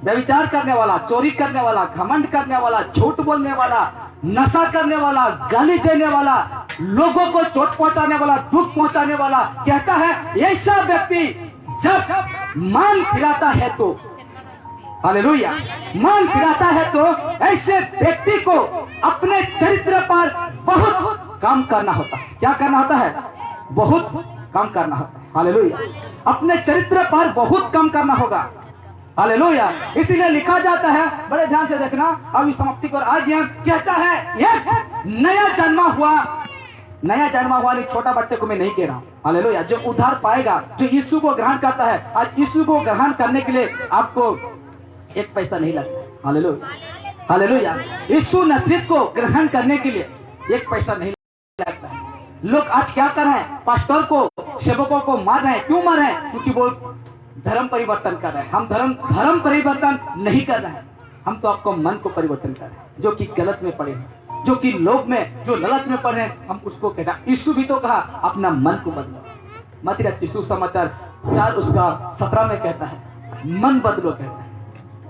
व्यभिचार करने वाला, चोरी करने वाला, घमंड करने वाला, झूठ बोलने वाला, नशा करने वाला, गाली देने वाला, लोगों को चोट पहुंचाने वाला, दुख पहुंचाने वाला, कहता है ऐसा व्यक्ति जब मन फिराता है तो, हालेलुया, मन फिराता है तो ऐसे व्यक्ति को अपने चरित्र पर बहुत काम करना होता है। क्या करना होता है? बहुत काम करना होता है। हालेलुया, अपने चरित्र पर बहुत काम करना होगा। हालेलुया, इसीलिए लिखा जाता है, बड़े ध्यान से देखना, अभी समाप्ति को आ गया। कहता है एक नया जन्मा हुआ, नया जन्मा हुआ नहीं, छोटा बच्चे को मैं नहीं कह रहा हूं। हालेलुया, जो उद्धार पाएगा, जो यीशु को ग्रहण करता है, आज यीशु को ग्रहण करने के लिए आपको 1 पैसा नहीं लगता। हालेलुया, हालेलुया, यीशु नजरेत को ग्रहण करने के लिए 1 पैसा नहीं लगता है। लोग आज क्या कर रहे हैं? पास्टर को, सेवकों को मार रहे हैं। क्यों मार रहे हैं? क्योंकि वो धर्म परिवर्तन कर रहे हैं। हम धर्म परिवर्तन नहीं कर रहे हैं, हम तो आपको मन को परिवर्तन कर रहे हैं, जो कि गलत में पड़े हैं, जो कि लोग में, जो लालच में पड़े हैं, हम उसको कहते हैं। यीशु भी तो कहा अपना मन को बदलो। मत्ती यीशु समाचार 4 उसका 17 में कहता है मन बदलो, कहता है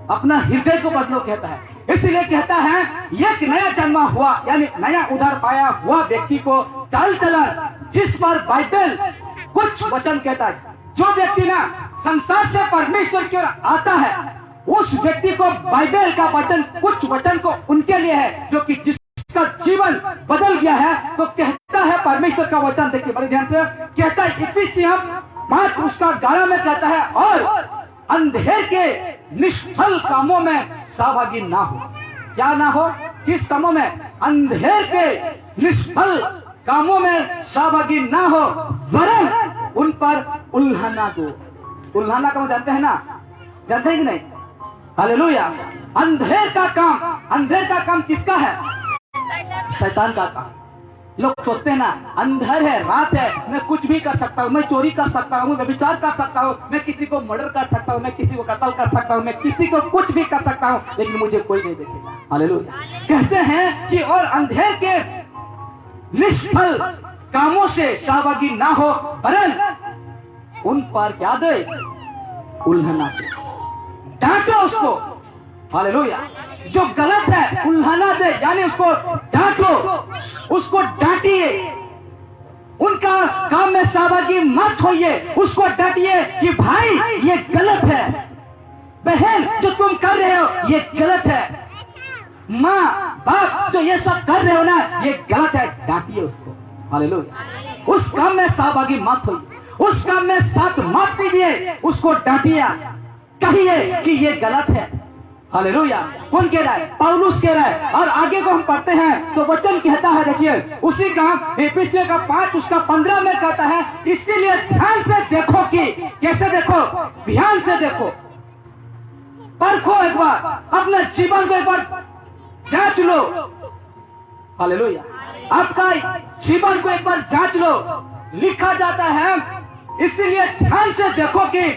अपना हृदय को बदलो, कहता है। इसलिए कहता है एक नया जन्मा हुआ, यानी नया उद्धार पाया हुआ व्यक्ति को चाल चलन जिस पर बाइबल कुछ वचन कहता है। जो व्यक्ति ना संसार से परमेश्वर की ओर आता है, उस व्यक्ति को बाइबल का वचन, कुछ वचन को उनके लिए है, जो कि जिसका जीवन बदल गया है। तो कहता है परमेश्वर का वचन, देखिए बड़े ध्यान से, कहता है इफिसियम 5 उसका 11 में कहता है, और अंधेर के निष्फल कामों में सहभागी ना हो। क्या ना हो? किस कामों में? अंधेर के निष्फल कामों में सहभागी ना हो, वरन उन पर उल्हाना दो। उल्हाना का जानते हैं ना? जानते हैं कि नहीं? हालेलुया, अंधेर का काम, अंधेर का काम किसका है? शैतान का काम। लोग सोचते हैं ना अंधेर है, रात है, मैं कुछ भी कर सकता हूँ, मैं चोरी कर सकता हूँ, मैं व्यभिचार कर सकता हूँ, मैं किसी को मर्डर कर सकता हूँ, मैं किसी को कत्ल कर सकता हूँ, मैं किसी को कुछ भी कर सकता हूँ, लेकिन मुझे कोई नहीं देखेगा। हालेलुया, कहते हैं कि और अंधेर के निष्फल कामों से सहभागी ना हो, वरन उन पर क्या दे? उल्हाना दे, डांटो उसको। हालेलुया, जो गलत है उल्हाना दे, यानी उसको डांटो, उसको डांटिए, उनका काम में सहभागी मत होइए, उसको डांटिए कि भाई ये गलत है, बहन जो तुम कर रहे हो ये गलत है, माँ बाप जो ये सब कर रहे हो ना ये गलत है, डांटिए उसको। हालेलुया, उस काम में सहभागी मत होइए, उस काम में साथ मत दीजिए, उसको डांटिए, कहिए कि ये गलत है। हालेलुया, कौन कह रहा है? पौलुस कह रहा है। और आगे को हम पढ़ते हैं तो वचन कहता है, देखिए उसी का इफिसियों का 5 उसका 15 में कहता है, इसीलिए ध्यान से देखो कि कैसे देखो, ध्यान से देखो, परखो एक बार, अपने जीवन को एक बार जांच लो। हालेलुया, आपका जीवन को एक बार जांच लो। लिखा जाता है इसीलिए ध्यान से देखो कि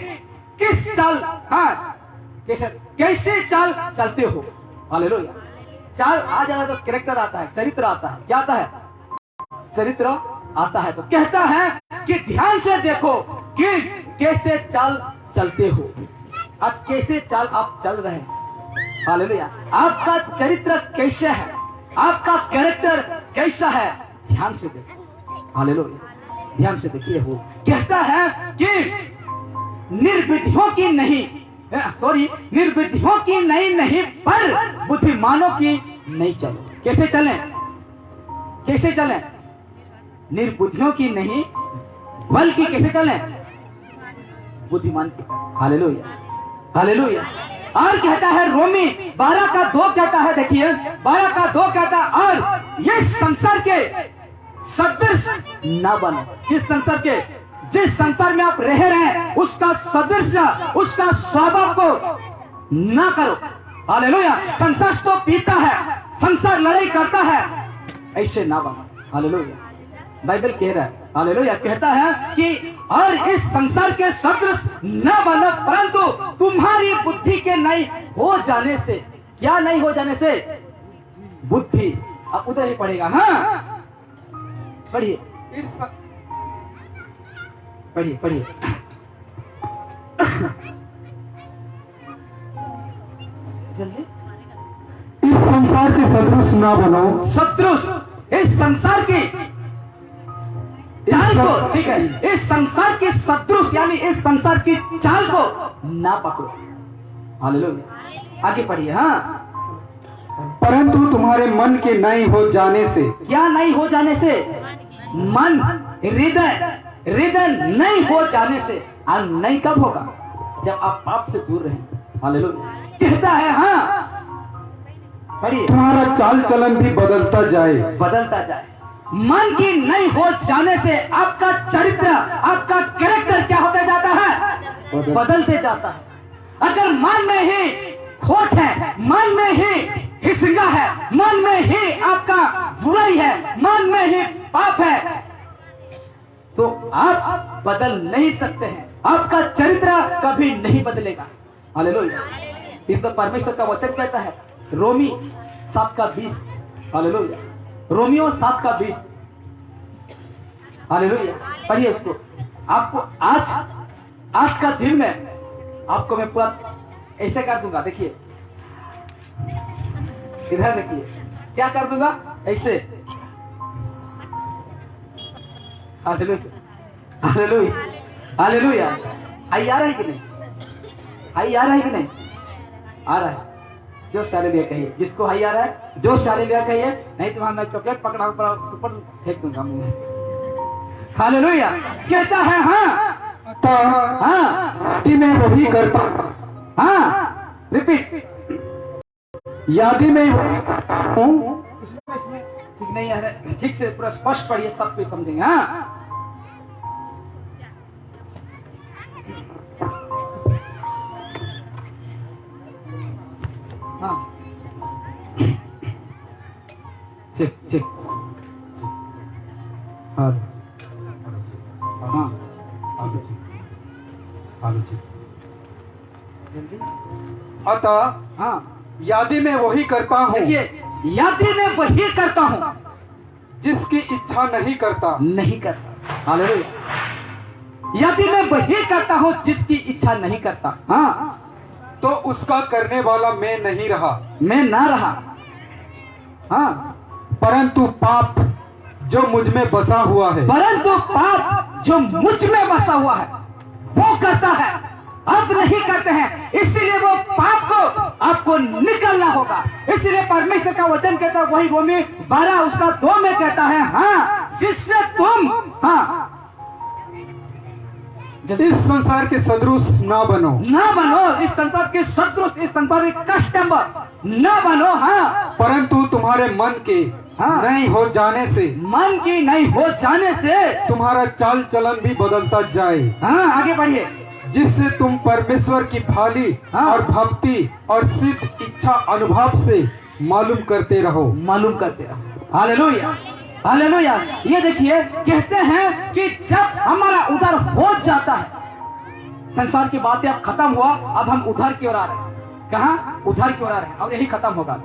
किस चाल, हाँ कैसे चाल चलते हो। हालेलुया, चाल आ जाता है तो कैरेक्टर आता है, चरित्र आता है। क्या आता है? चरित्र आता है। तो कहता है कि ध्यान से देखो कि कैसे चाल चलते हो। आज कैसे चाल आप चल रहे हैं? हालेलुया, आपका चरित्र कैसे है, आपका कैरेक्टर कैसा है? ध्यान से देखो, हालेलुया, ध्यान से देखिए। वो कहता है कि निर्विधियों की नहीं, निर्विधियों की नहीं पर बुद्धिमानों की नहीं चलो। कैसे चलें? कैसे चलें? निर्बुद्धियों की नहीं बल्कि कैसे चलें? बुद्धिमान की। Hallelujah, hallelujah. और कहता है रोमी 12:2 कहता है, देखिए 12:2 कहता है, और ये संसार के सदृश ना बनो। किस संसार के? जिस संसार में आप रह रहे हैं उसका सदृश, उसका स्वभाव को ना करो। हालेलुया। संसार तो पीता है, संसार लड़ाई करता है, ऐसे ना बनो। हालेलुया, बाइबल कह रहा है। हालेलुया, कहता है कि और इस संसार के सदृश न बनो, परंतु तुम्हारी बुद्धि के नहीं हो जाने से। क्या नहीं हो जाने से? बुद्धि। अब उधर ही पढ़ेगा। हाँ, पढ़िए पढ़िए पढ़िए। जल्दी। इस संसार के सदृश ना बनो। सदृश, इस संसार की चाल को, ठीक है, इस संसार की सदृश यानी इस संसार की चाल को ना पकड़ो। हालेलुया, आगे पढ़िए। हाँ, परंतु तुम्हारे मन के नहीं हो जाने से। क्या नहीं हो जाने से? मन, हृदय नहीं हो जाने से। और नहीं कब होगा? जब आप पाप से दूर रहें। हालेलुया, कहता है। हाँ, पढ़िए। तुम्हारा चाल चलन भी बदलता जाए। बदलता जाए। मन की नहीं हो जाने से आपका चरित्र, आपका कैरेक्टर क्या होता जाता है? बदलते जाता है। अगर मन में ही खोट है, मन में ही हिस्सा है, मन में ही आपका बुराई है, मन में ही पाप है, तो आप बदल नहीं सकते हैं। आपका चरित्र कभी नहीं बदलेगा। हालेलुया, इस तो परमेश्वर का वचन कहता है। रोमी 7:20। Hallelujah, Romeo 7:20। हालेलुया, पढ़िए उसको। आपको आज का दिन में आपको मैं पूरा ऐसे कर दूंगा। देखिए इधर देखिए, क्या कर दूंगा? ऐसे। Hallelujah, hallelujah, hallelujah. आई आ रहा है कि नहीं? आई आ रहा है कि नहीं? आ रहा है। जो हालेलुया कहिए। जिसको हाई आ रहा है जो हालेलुया कहिए, नहीं तो मैं चॉकलेट पकड़ा ऊपर सुपर फेंक दूंगा मुंह में। हालेलुया, कहता है। हाँ, तो हाँ, यदि मैं वही करता। हाँ, रिपीट। यदि मैं वही करता हूँ। इसमें ठीक नहीं आ रहा है, ठीक से पूरा स्पष्ट पढ़िए, सब कुछ समझेंगे। हाँ, हाँ, ठीक। हाँ, जल्दी। अतः हाँ, यदि मैं वही करता हूँ। देखिए, यदि मैं वही करता हूँ जिसकी इच्छा नहीं करता। नहीं करता। हालेलुया, यदि मैं वही करता हूँ जिसकी इच्छा नहीं करता। हाँ, तो उसका करने वाला मैं नहीं रहा, मैं ना रहा। हाँ, परंतु पाप जो मुझ में बसा हुआ है। परंतु पाप जो मुझ में बसा हुआ है वो करता है। आप नहीं करते हैं, इसीलिए वो पाप को आपको निकलना होगा। इसीलिए परमेश्वर का वचन कहता है, वही रोमी 12:2 में कहता है। हाँ, जिससे तुम, हाँ, इस संसार के सदृश ना बनो। ना बनो, इस संसार के सदृश, इस संसार के कस्टमर ना बनो। हाँ, परंतु तुम्हारे मन के हाँ, नहीं हो जाने से। मन की नहीं हो जाने से तुम्हारा चाल चलन भी बदलता जाए। हाँ, आगे बढ़िए। जिससे तुम परमेश्वर की भाली हाँ, और भक्ति और सिद्ध इच्छा अनुभव से मालूम करते रहो। मालूम करते रहो। Hallelujah, hallelujah. ये देखिए, कहते हैं कि जब हमारा उधर हो जाता है, संसार की बातें अब खत्म हुआ, अब हम उधर की ओर आ रहे हैं। कहाँ? उधर की ओर आ रहे हैं, और यही खत्म होगा।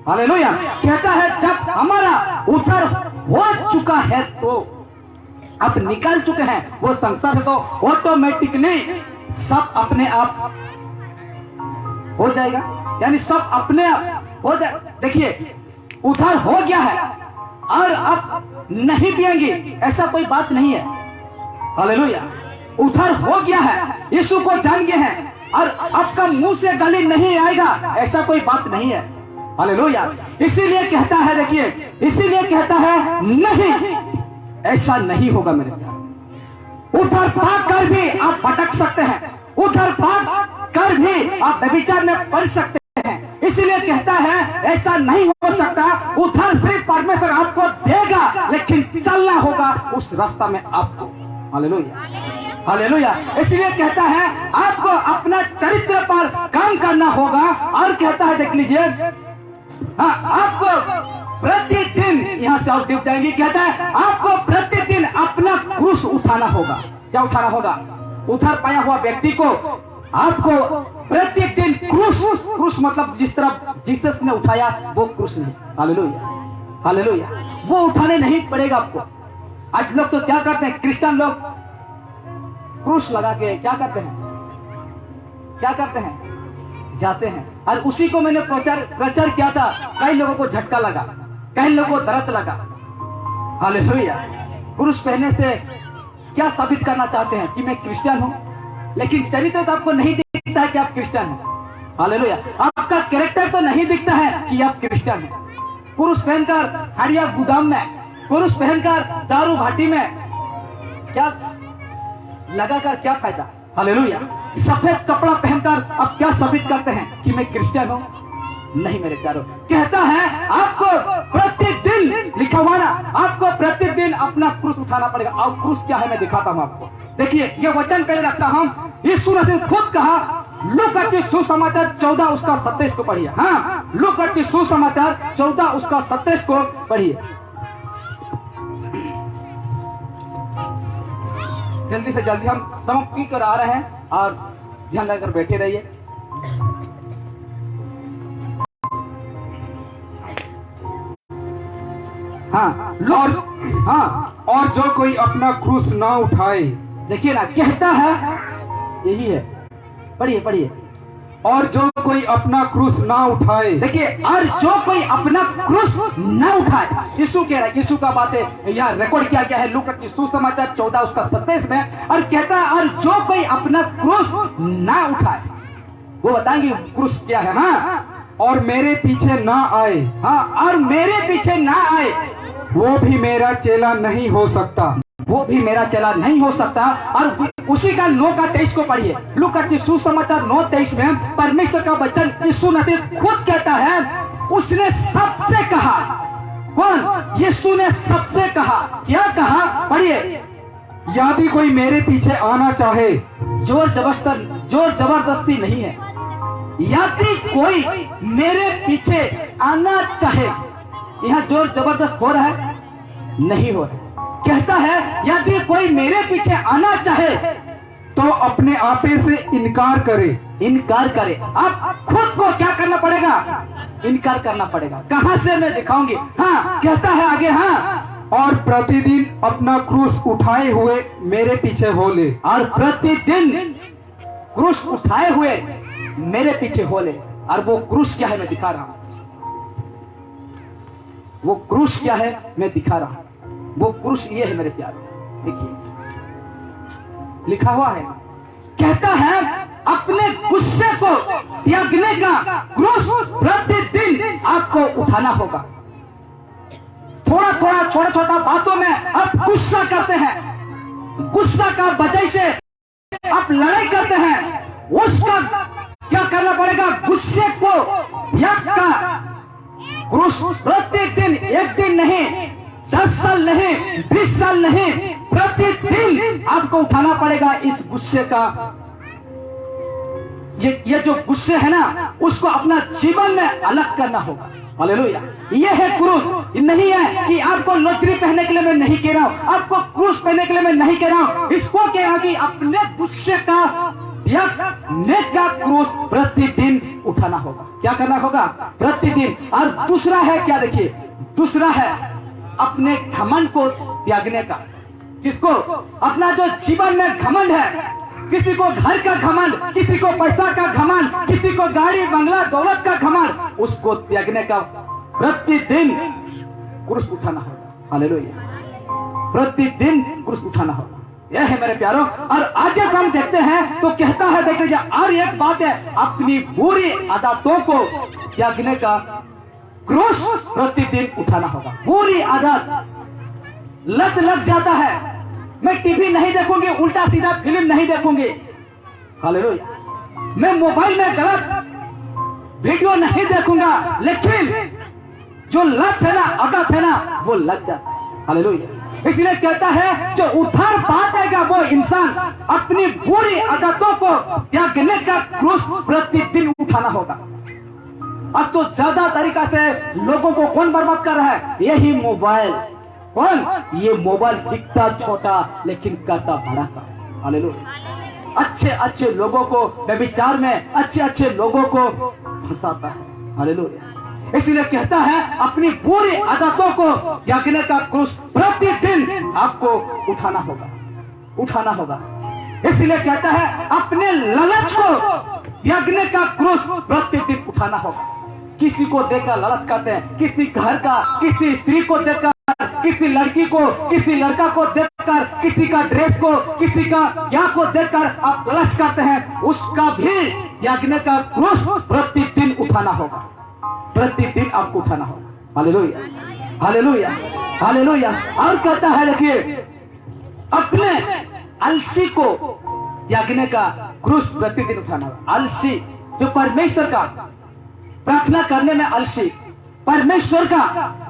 हालेलुया, कहता है जब हमारा उधर हो चुका है तो अब निकल चुके हैं वो संसार से, तो ऑटोमेटिकली सब अपने आप हो जाएगा। यानी सब अपने आप हो जाए। देखिए, उधर हो गया है और अब नहीं पिएंगे, ऐसा कोई बात नहीं है। हालेलुया। उद्धार हो गया है, यीशु को जान गए हैं और आपका मुंह से गाली नहीं आएगा, ऐसा कोई बात नहीं है। हालेलुया। इसीलिए कहता है, देखिए, इसीलिए कहता है नहीं, ऐसा नहीं होगा मेरे प्यारे। उद्धार पाकर भी आप भटक सकते हैं, उद्धार पाकर भी आप व्यभिचार में पड़ सकते हैं। इसीलिए कहता है ऐसा नहीं हो सकता। उद्धार सिर्फ परमेश्वर आपको देगा, लेकिन चलना होगा उस रास्ता में आपको। Hallelujah, hallelujah. इसलिए कहता है आपको अपना चरित्र पर काम करना होगा। और कहता है, देख लीजिए, हाँ, आपको प्रतिदिन, यहां से आप डूब जाएंगे, कहता है आपको प्रतिदिन अपना क्रूस उठाना होगा। क्या उठाना होगा? उधार पाया हुआ व्यक्ति को आपको प्रतिदिन क्रूस, क्रूस मतलब जिस तरह जीसस ने उठाया वो क्रूस नहीं। Hallelujah, hallelujah. वो उठाने नहीं पड़ेगा आपको। आज लोग तो क्या करते हैं, क्रिश्चियन लोग क्रूस लगा के क्या करते हैं, क्या करते हैं, जाते हैं। और उसी को मैंने प्रचार किया था। कई लोगों को झटका लगा, कई लोगों को दर्द लगा। हालेलुया। क्रूस पहनने से क्या साबित करना चाहते हैं कि मैं क्रिश्चियन हूं, लेकिन चरित्र तो आपको नहीं दिखता है कि आप क्रिश्चियन हैं। हालेलुया। आपका कैरेक्टर तो नहीं दिखता है कि आप क्रिश्चियन हैं। क्रूस पहनकर हड़िया गोदाम में, क्रूस पहनकर दारू भाटी में क्या लगाकर क्या फायदा? हालेलुया। सफेद कपड़ा पहनकर आप क्या साबित करते हैं कि मैं क्रिश्चियन हूं? नहीं मेरे प्यारों। कहता है आपको प्रतिदिन, लिखा हुआ ना, आपको प्रतिदिन अपना क्रूस उठाना पड़ेगा। और क्रूस क्या है मैं दिखाता हूं आपको। देखिए, ये वचन पहले रखता हूं। यीशु ने खुद कहा, लूका की सुसमाचार 14 उसका 27 को पढ़िए। हाँ, लूका की सुसमाचार 14 उसका 27 को पढ़िए। जल्दी से जल्दी हम समाप्ति कर आ रहे हैं और ध्यान लगाकर बैठे रहिए। हाँ, और जो कोई अपना क्रूस ना उठाए, देखिए ना, कहता है, यही है, पढ़िए पढ़िए। और जो कोई अपना क्रूस ना उठाए, देखिए, और जो कोई अपना क्रूस ना उठाए, यीशु कह रहा है, यीशु का बात है, यहाँ रिकॉर्ड किया गया है लूका की सुसमाचार 14 उसका 27 में। और कहता है और जो कोई अपना क्रूस ना उठाए, वो बताएंगे क्रूस क्या है। हाँ, और मेरे पीछे ना आए, हाँ, और मेरे पीछे ना आए, वो भी मेरा चेला नहीं हो सकता, वो भी मेरा चेला नहीं हो सकता। और उसी का 9:23 को पढ़िए। लूका की सुसमाचार 9:23 में परमेश्वर का वचन यीशु मसीह खुद कहता है, उसने सबसे कहा। कौन? यीशु ने सबसे कहा। क्या कहा? पढ़िए। यदि कोई मेरे पीछे आना चाहे, जोर जबरदस्ती नहीं है। यदि कोई मेरे पीछे आना चाहे, यहाँ जोर जबरदस्त हो रहा है? नहीं हो रहा। कहता है यदि कोई मेरे पीछे आना चाहे तो अपने आपे से इनकार करे। इनकार करे। आप खुद को क्या करना पड़ेगा? इनकार करना पड़ेगा। कहां से मैं दिखाऊंगी? हाँ, कहता है आगे, हाँ, और प्रतिदिन अपना क्रूस उठाए हुए मेरे पीछे हो ले। और प्रतिदिन क्रूस उठाए हुए मेरे पीछे हो ले। और वो क्रूस क्या है मैं दिखा रहा हूं। वो क्रूस क्या है मैं दिखा रहा हूं। वो क्रूस ये है मेरे प्यारे, देखिए लिखा हुआ है। कहता है अपने गुस्से को त्यागने का क्रूस प्रतिदिन आपको उठाना होगा। थोड़ा छोटा बातों में आप गुस्सा करते हैं, गुस्सा का वजह से आप लड़ाई करते हैं, उसका क्या करना पड़ेगा? गुस्से को त्याग का क्रूस प्रतिदिन, एक दिन नहीं, 10 साल नहीं, 20 साल नहीं, प्रतिदिन आपको उठाना पड़ेगा इस गुस्से का। ये जो गुस्से है ना, उसको अपना जीवन में अलग करना होगा। हालेलुया। ये है क्रूस। नहीं है कि आपको लोचरी पहनने के लिए मैं नहीं कह रहा हूं, आपको क्रूस पहनने के लिए मैं नहीं कह रहा हूं। इसको कह रहा हूं कि अपने गुस्से का का क्रूस प्रतिदिन उठाना होगा। क्या करना होगा? प्रतिदिन। और दूसरा है क्या? देखिए, दूसरा है अपने घमंड को त्यागने का। किसको? अपना जो जीवन में घमंड है, किसी को घर का घमंड, किसी को पैसा का घमंड, किसी को गाड़ी बंगला दौलत का घमंड, उसको त्यागने का प्रतिदिन क्रूस उठाना होगा। हालेलुया। प्रतिदिन क्रूस उठाना होगा, यह है मेरे प्यारों। और आगे हम देखते हैं तो कहता है, देख लीजिए, और एक बात है, अपनी बुरी आदतों को त्यागने का क्रूस प्रतिदिन उठाना होगा। बुरी आदत, लत लग जाता है, मैं टीवी नहीं देखूंगी, उल्टा सीधा फिल्म नहीं देखूंगी, हालेलुया, मैं मोबाइल में गलत वीडियो नहीं देखूंगा, लेकिन जो लत है ना, आदत है ना, वो लग जाता है, हालेलुया। इसलिए कहता है जो उधार पा जाएगा वो इंसान अपनी बुरी आदतों को त्यागने का क्रूस प्रतिदिन उठाना होगा। अब तो ज्यादा तरीका से लोगों को कौन बर्बाद कर रहा है? यही मोबाइल। कौन? ये मोबाइल दिखता छोटा लेकिन करता बड़ा का, हालेलुया। अच्छे अच्छे लोगों को व्यभिचार में, अच्छे अच्छे लोगों को फंसाता है, हालेलुया। इसलिए कहता है अपनी बुरी आदतों को त्यागने का क्रूस प्रतिदिन आपको उठाना होगा, उठाना होगा। इसलिए कहता है अपने लालच को त्यागने का क्रूस प्रतिदिन उठाना होगा। किसी को देखकर लालच करते हैं, किसी घर का, किसी स्त्री को देखकर, किसी लड़की को, किसी लड़का को देखकर, किसी का ड्रेस को, किसी का क्या को देखकर आप लालच करते हैं, उसका भी त्यागने का क्रूस प्रतिदिन उठाना होगा, प्रतिदिन आपको उठाना होगा, हालेलुया, हालेलुया, हालेलुया। और कहता है, देखिए, अपने आलसी को त्यागने का क्रूस प्रतिदिन उठाना होगा। आलसी जो परमेश्वर का प्रार्थना करने में आलसी, परमेश्वर का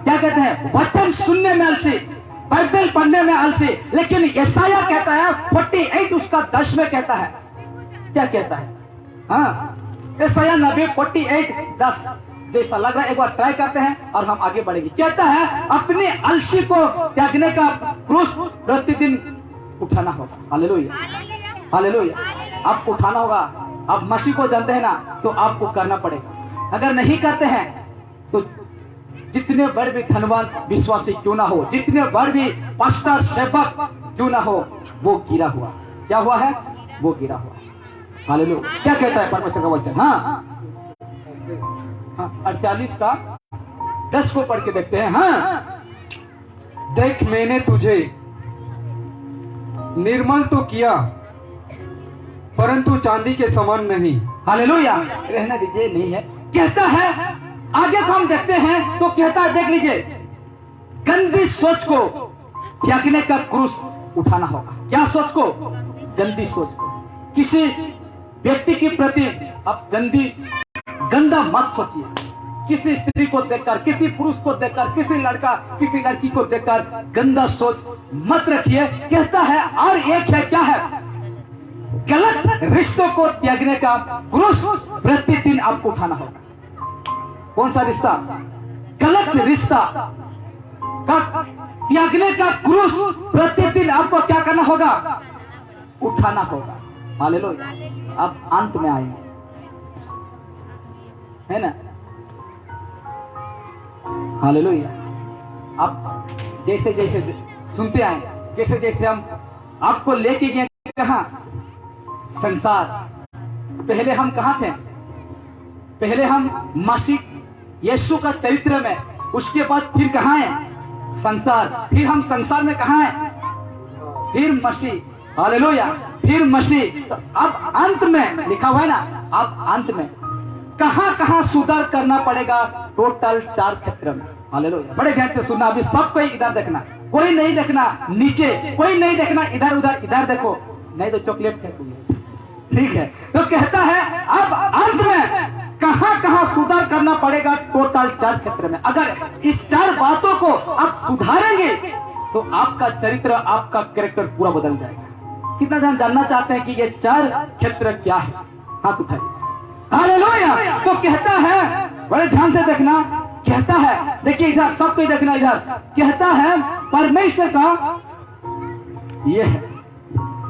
क्या कहते हैं, वचन सुनने में आलसी, बाइबल पढ़ने में आलसी, लेकिन यशायाह कहता है 48 उसका 10 में कहता है, क्या कहता है? हाँ, यशायाह नबी 48:10 जैसा लग रहा है, एक बार ट्राई करते हैं और हम आगे बढ़ेंगे। कहता है अपने आलसी को त्यागने का क्रूस प्रतिदिन उठाना होगा, हालेलुया, हालेलुया। आपको उठाना होगा। आप मसीह को जानते हैं ना, तो आपको करना पड़ेगा। अगर नहीं करते हैं तो जितने बड़े भी धनवान विश्वासी क्यों ना हो, जितने बड़े भी पास्टर सेवक क्यों ना हो, वो गिरा हुआ, क्या हुआ है? वो गिरा हुआ, हालेलुया। क्या कहता है परमेश्वर का वचन? हाँ, 48 का 10 को पढ़ के देखते हैं। हाँ, देख मैंने तुझे निर्मल तो किया, परंतु चांदी के समान नहीं, हालेलुया। रहने दीजिए, नहीं है। कहता है आगे को हम देखते हैं तो कहता है, देख लीजिए, गंदी सोच को त्यागने का क्रूस उठाना होगा। क्या सोच को? गंदी सोच को। किसी व्यक्ति के प्रति आप गंदा मत सोचिए। किसी स्त्री को देखकर, किसी पुरुष को देखकर, किसी लड़का, किसी लड़की को देखकर गंदा सोच मत रखिए। कहता है और एक है, क्या है? गलत रिश्तों को त्यागने का क्रूस प्रतिदिन आपको उठाना होगा। कौन सा रिश्ता? गलत रिश्ता का त्यागने का क्रूस प्रतिदिन आपको क्या करना होगा? उठाना होगा, हालेलुया। आप अंत में आएंगे, है ना, हालेलुया। आप जैसे जैसे सुनते आए, जैसे जैसे हम आपको लेके गए, कहां? संसार। पहले हम कहां थे? पहले हम मसीह यीशु का चरित्र में, उसके बाद फिर कहां है? संसार। फिर हम संसार में कहां है? फिर मसीह, हालेलुया, फिर मसीह। तो अब अंत में लिखा हुआ है ना, अब अंत में कहां कहां सुधार करना पड़ेगा? टोटल 4 क्षेत्र में, हालेलुया। बड़े ध्यान से सुनना, अभी सब कोई इधर देखना, कोई नहीं देखना नीचे, कोई नहीं देखना इधर उधर, इधर देखो, नहीं तो चॉकलेट फेंकूंगे, ठीक है? तो कहता है अब अंत में कहां कहां सुधार करना पड़ेगा? टोटल 4 क्षेत्र में। अगर इस 4 बातों को आप सुधारेंगे तो आपका चरित्र, आपका कैरेक्टर पूरा बदल जाएगा। कितना जन जानना चाहते हैं कि ये 4 क्षेत्र क्या है? हाथ उठाइए, हालेलुया। तो कहता है, बड़े ध्यान से देखना, कहता है, देखिए इधर, सबको देखना इधर, कहता है परमेश्वर का ये है,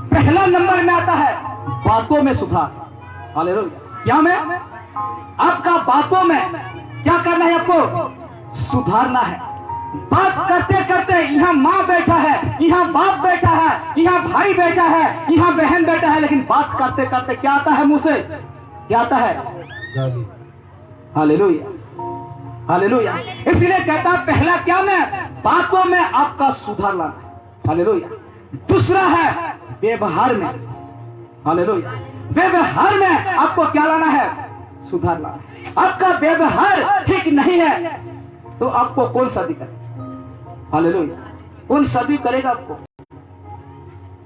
पहला नंबर में आता है बातों में सुधार, हालेलुया। क्या में? आपका बातों में क्या करना है? आपको सुधारना है। बात करते करते यहाँ माँ बैठा है, यहाँ बाप बैठा है, यहाँ भाई बैठा है, यहाँ बहन बैठा है, लेकिन बात करते करते क्या आता है मुंह से? क्या आता है? हालेलुया। हालेलुया। इसलिए कहता है पहला क्या में, बातों में आपका सुधार लाना है, हालेलुया। दूसरा है व्यवहार में, हालेलुया। व्यवहार में आपको क्या लाना है, सुधार लाना है। आपका व्यवहार ठीक नहीं है तो आपको कौन शादी करेगा, हालेलुया। कौन शादी करेगा आपको?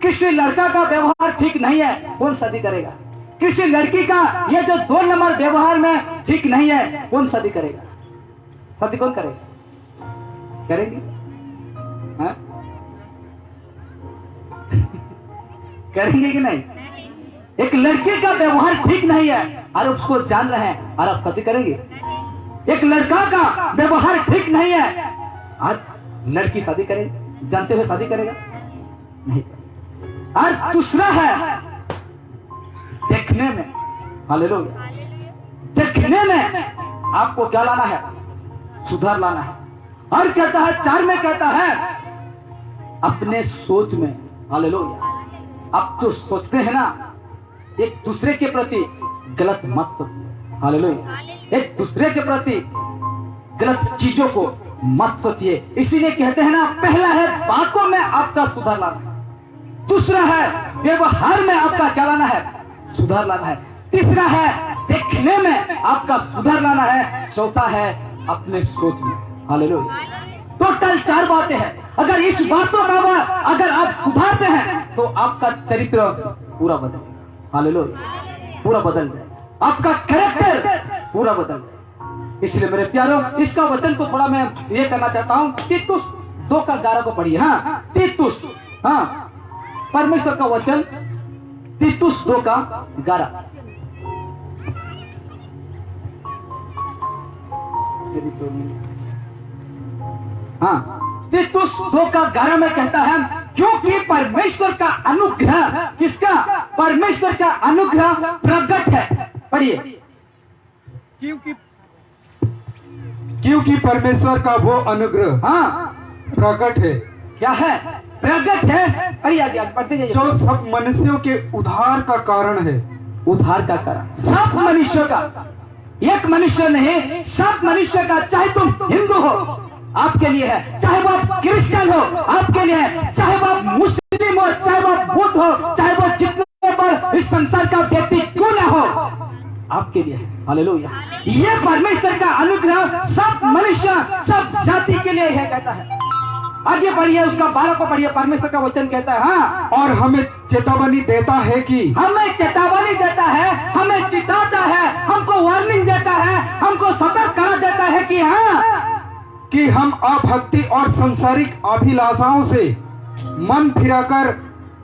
किसी लड़का का व्यवहार ठीक नहीं है, कौन शादी करेगा? किसी लड़की का ये जो 2 नंबर व्यवहार में ठीक नहीं है, कौन शादी करेगा? शादी कौन करेगा? करेंगे? हाँ? करेंगे कि नहीं? एक लड़की का व्यवहार ठीक नहीं है और उसको जान रहे हैं और आप शादी करेंगे? एक लड़का का व्यवहार ठीक नहीं है और लड़की शादी करेगी, जानते हुए शादी करेगा? नहीं। और दूसरा है देखने में, हालेलुया। देखने में आपको क्या लाना है, सुधार लाना है। और कहता है 4 में कहता है अपने सोच में, हालेलुया। आप जो सोचते हैं ना, एक दूसरे के प्रति गलत मत सोचिए, हालेलुया। एक दूसरे के प्रति गलत चीजों को मत सोचिए। इसीलिए कहते हैं ना, पहला है बातों में आपका सुधार लाना है, दूसरा है व्यवहार में आपका क्या लाना है, सुधार लाना है, तीसरा है देखने में आपका सुधार लाना है, चौथा है अपने सोच में, हालेलुया। टोटल 4 बातें हैं। अगर इस बातों का अगर आप सुधारते हैं तो आपका चरित्र पूरा बदलेगा, हालेलुया। पूरा बदल जाएगा, आपका कैरेक्टर पूरा बदल जाएगा। इसलिए मेरे प्यारो, इसका वचन को थोड़ा मैं ये करना चाहता हूँ। तीतुस 2:11 को पढ़िए। हाँ, तीतुस, हाँ, परमेश्वर का वचन तीतुस 2:11। हाँ, तीतुस 2:11 में कहता है, क्योंकि परमेश्वर का अनुग्रह, किसका? परमेश्वर का अनुग्रह प्रकट है। पढ़िए। क्योंकि परमेश्वर का वो अनुग्रह, हाँ, प्रकट है। क्या है? प्रकट है। पढ़िए आगे पढ़ते जाइए। जो सब मनुष्यों के उद्धार का कारण है। उद्धार का कारण सब मनुष्यों का, एक मनुष्य नहीं, सब मनुष्य का। चाहे तुम हिंदू हो, आपके लिए है, चाहे वो आप क्रिश्चियन हो, आपके लिए है, चाहे वो आप मुस्लिम हो, चाहे वो आप बुद्ध हो, चाहे वो जितने पर इस संसार का व्यक्ति क्यों ना हो, आपके लिए है, हालेलुया। ये परमेश्वर का अनुग्रह सब मनुष्य, सब जाति के लिए है, कहता है। आगे बढ़िए, उसका 12 को पढ़िए। परमेश्वर का वचन कहता है, हाँ, और हमें चेतावनी देता है कि, हमें चेतावनी देता है, हमें चिताता है, हमको वार्निंग देता है, हमको सतर्क करा देता है कि हाँ, कि हम अभक्ति और सांसारिक अभिलाषाओं से मन फिराकर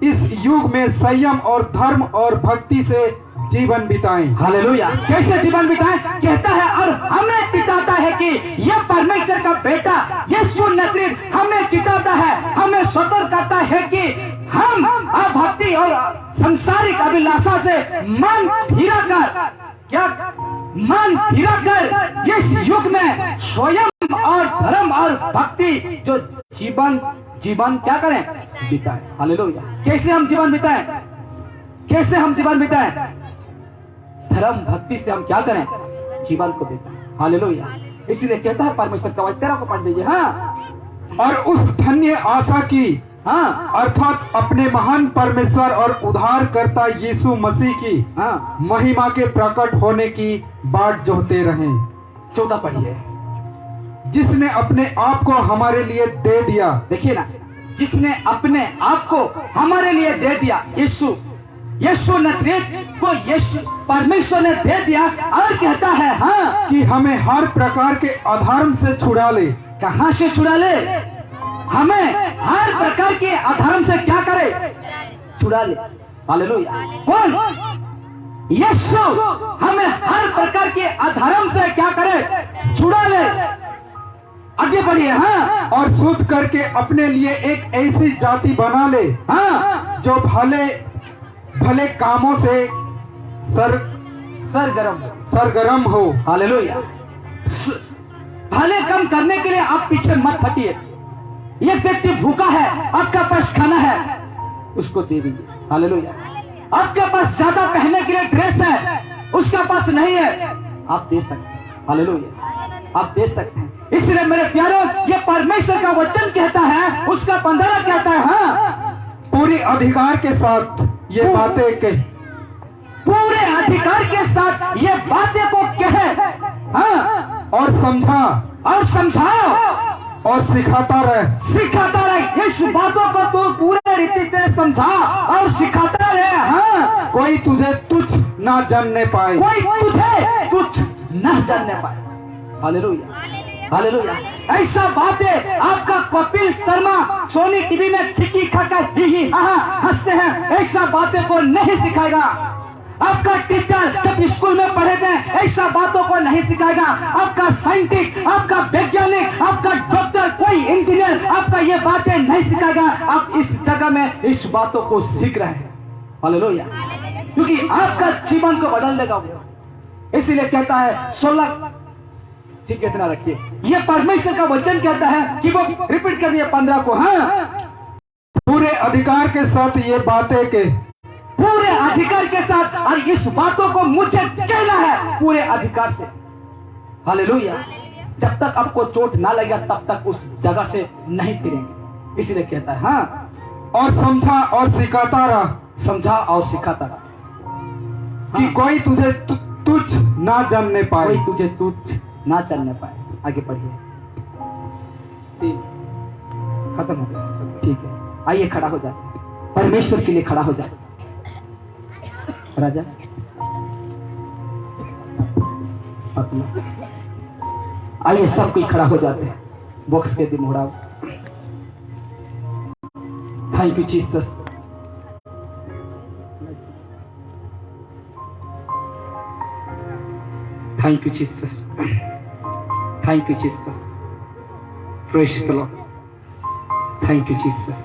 इस युग में संयम और धर्म और भक्ति से जीवन बिताएं। हालेलुया। कैसे जीवन बिताएं? कहता है, और हमें चिताता है कि यह परमेश्वर का बेटा यीशु नजरीत हमें चिताता है, हमें सतर्क करता है कि हम अभक्ति और सांसारिक अभिलाषा से मन फिराकर, क्या मन फिराकर इस युग में स्वयं और धर्म और भक्ति जो जीवन क्या करें, बिताएं। हालेलुया। कैसे हम जीवन बिताएं? कैसे हम जीवन बिताएं? धर्म भक्ति से हम क्या करें, जीवन को बिताएं। हालेलुया। इसलिए कहता है परमेश्वर का वचन, 13 को पढ़ दीजिए। हाँ, और उस धन्य आशा की, हाँ, अर्थात अपने महान परमेश्वर और उद्धारकर्ता यीशु मसीह की, हाँ, महिमा के प्रकट होने की बाट जोहते रहें। 14 पढ़िए। जिसने अपने आप को हमारे लिए दे दिया। देखिए ना, जिसने अपने आप को हमारे लिए दे दिया, यीशु नजरेत को यीशु परमेश्वर ने दे दिया। और कहता है, हाँ, कि हमें हर प्रकार के अधर्म से छुड़ा ले। कहां से छुड़ा ले? हमें हर प्रकार के अधर्म से क्या करे, छुड़ा ले। हालेलुया। कौन? यीशु हमें हर प्रकार के अधर्म से क्या करे, छुड़ा ले। आगे बढ़िए। हाँ, और शुद्ध करके अपने लिए एक ऐसी जाति बना ले, हाँ, जो भले भले कामों से सरगर्म हो। हालेलुया। भले काम करने के लिए आप पीछे मत हटिए। एक व्यक्ति भूखा है, आपका पास खाना है, उसको दे दीजिए। हालेलुया। आपके पास ज्यादा पहनने के लिए ड्रेस है, उसका पास नहीं है, आप दे सकते। हालेलुया। आप देख सकते हैं। इसलिए मेरे प्यारों, ये परमेश्वर का वचन कहता है, उसका 15 कहता है, हाँ, पूरे अधिकार के साथ ये बातें कही, पूरे अधिकार के साथ ये बातें को कहे, हाँ, और समझा और समझाओ और सिखाता रहे। इस बातों को तू पूरे रीति से समझा और सिखाता रहे, हाँ, कोई तुझे तुच्छ ना जानने पाए। कोई तुझे तुच्छ न जानने पाए। Hallelujah, hallelujah. ऐसा बातें आपका कपिल शर्मा सोनी टीवी में खिकी खाकर ही हंसते हैं, ऐसा बातें को नहीं सिखाएगा। आपका टीचर जब स्कूल में पढ़े थे, ऐसा बातों को नहीं सिखाएगा। आपका साइंटिस्ट, आपका वैज्ञानिक, आपका डॉक्टर, कोई इंजीनियर आपका ये बातें नहीं सिखाएगा। आप इस जगह में इस बातों को सीख रहे हैं। हालेलुया, क्योंकि आपका जीवन को बदल देगा वो। इसीलिए कहता है 16, ठीक है, इतना रखिए। ये परमेश्वर का वचन कहता है कि वो रिपीट कर दिया 15 को, हाँ, पूरे अधिकार के साथ ये बातें के, पूरे अधिकार के साथ, और इस बातों को मुझे कहना है पूरे अधिकार से। हालेलुया। जब तक आपको चोट ना लगेगा तब तक उस जगह से नहीं फिरेंगे। इसलिए कहता है, हाँ, और समझा और सिखाता रहा, समझा और सिखाता रहा, कि कोई तुझे तुच्छ ना जानने पाए। कोई तुझे तुच्छ ना जानने पाए। आगे पढ़िए। खत्म हो गया, ठीक है। आइए खड़ा हो जाए, परमेश्वर के लिए खड़ा हो जाए। राजा आइए, सब कोई खड़ा हो जाते हैं। बॉक्स के दिन उड़ाओ। Thank you Jesus. Thank you Jesus. Thank you Jesus. Praise the Lord. Thank you Jesus.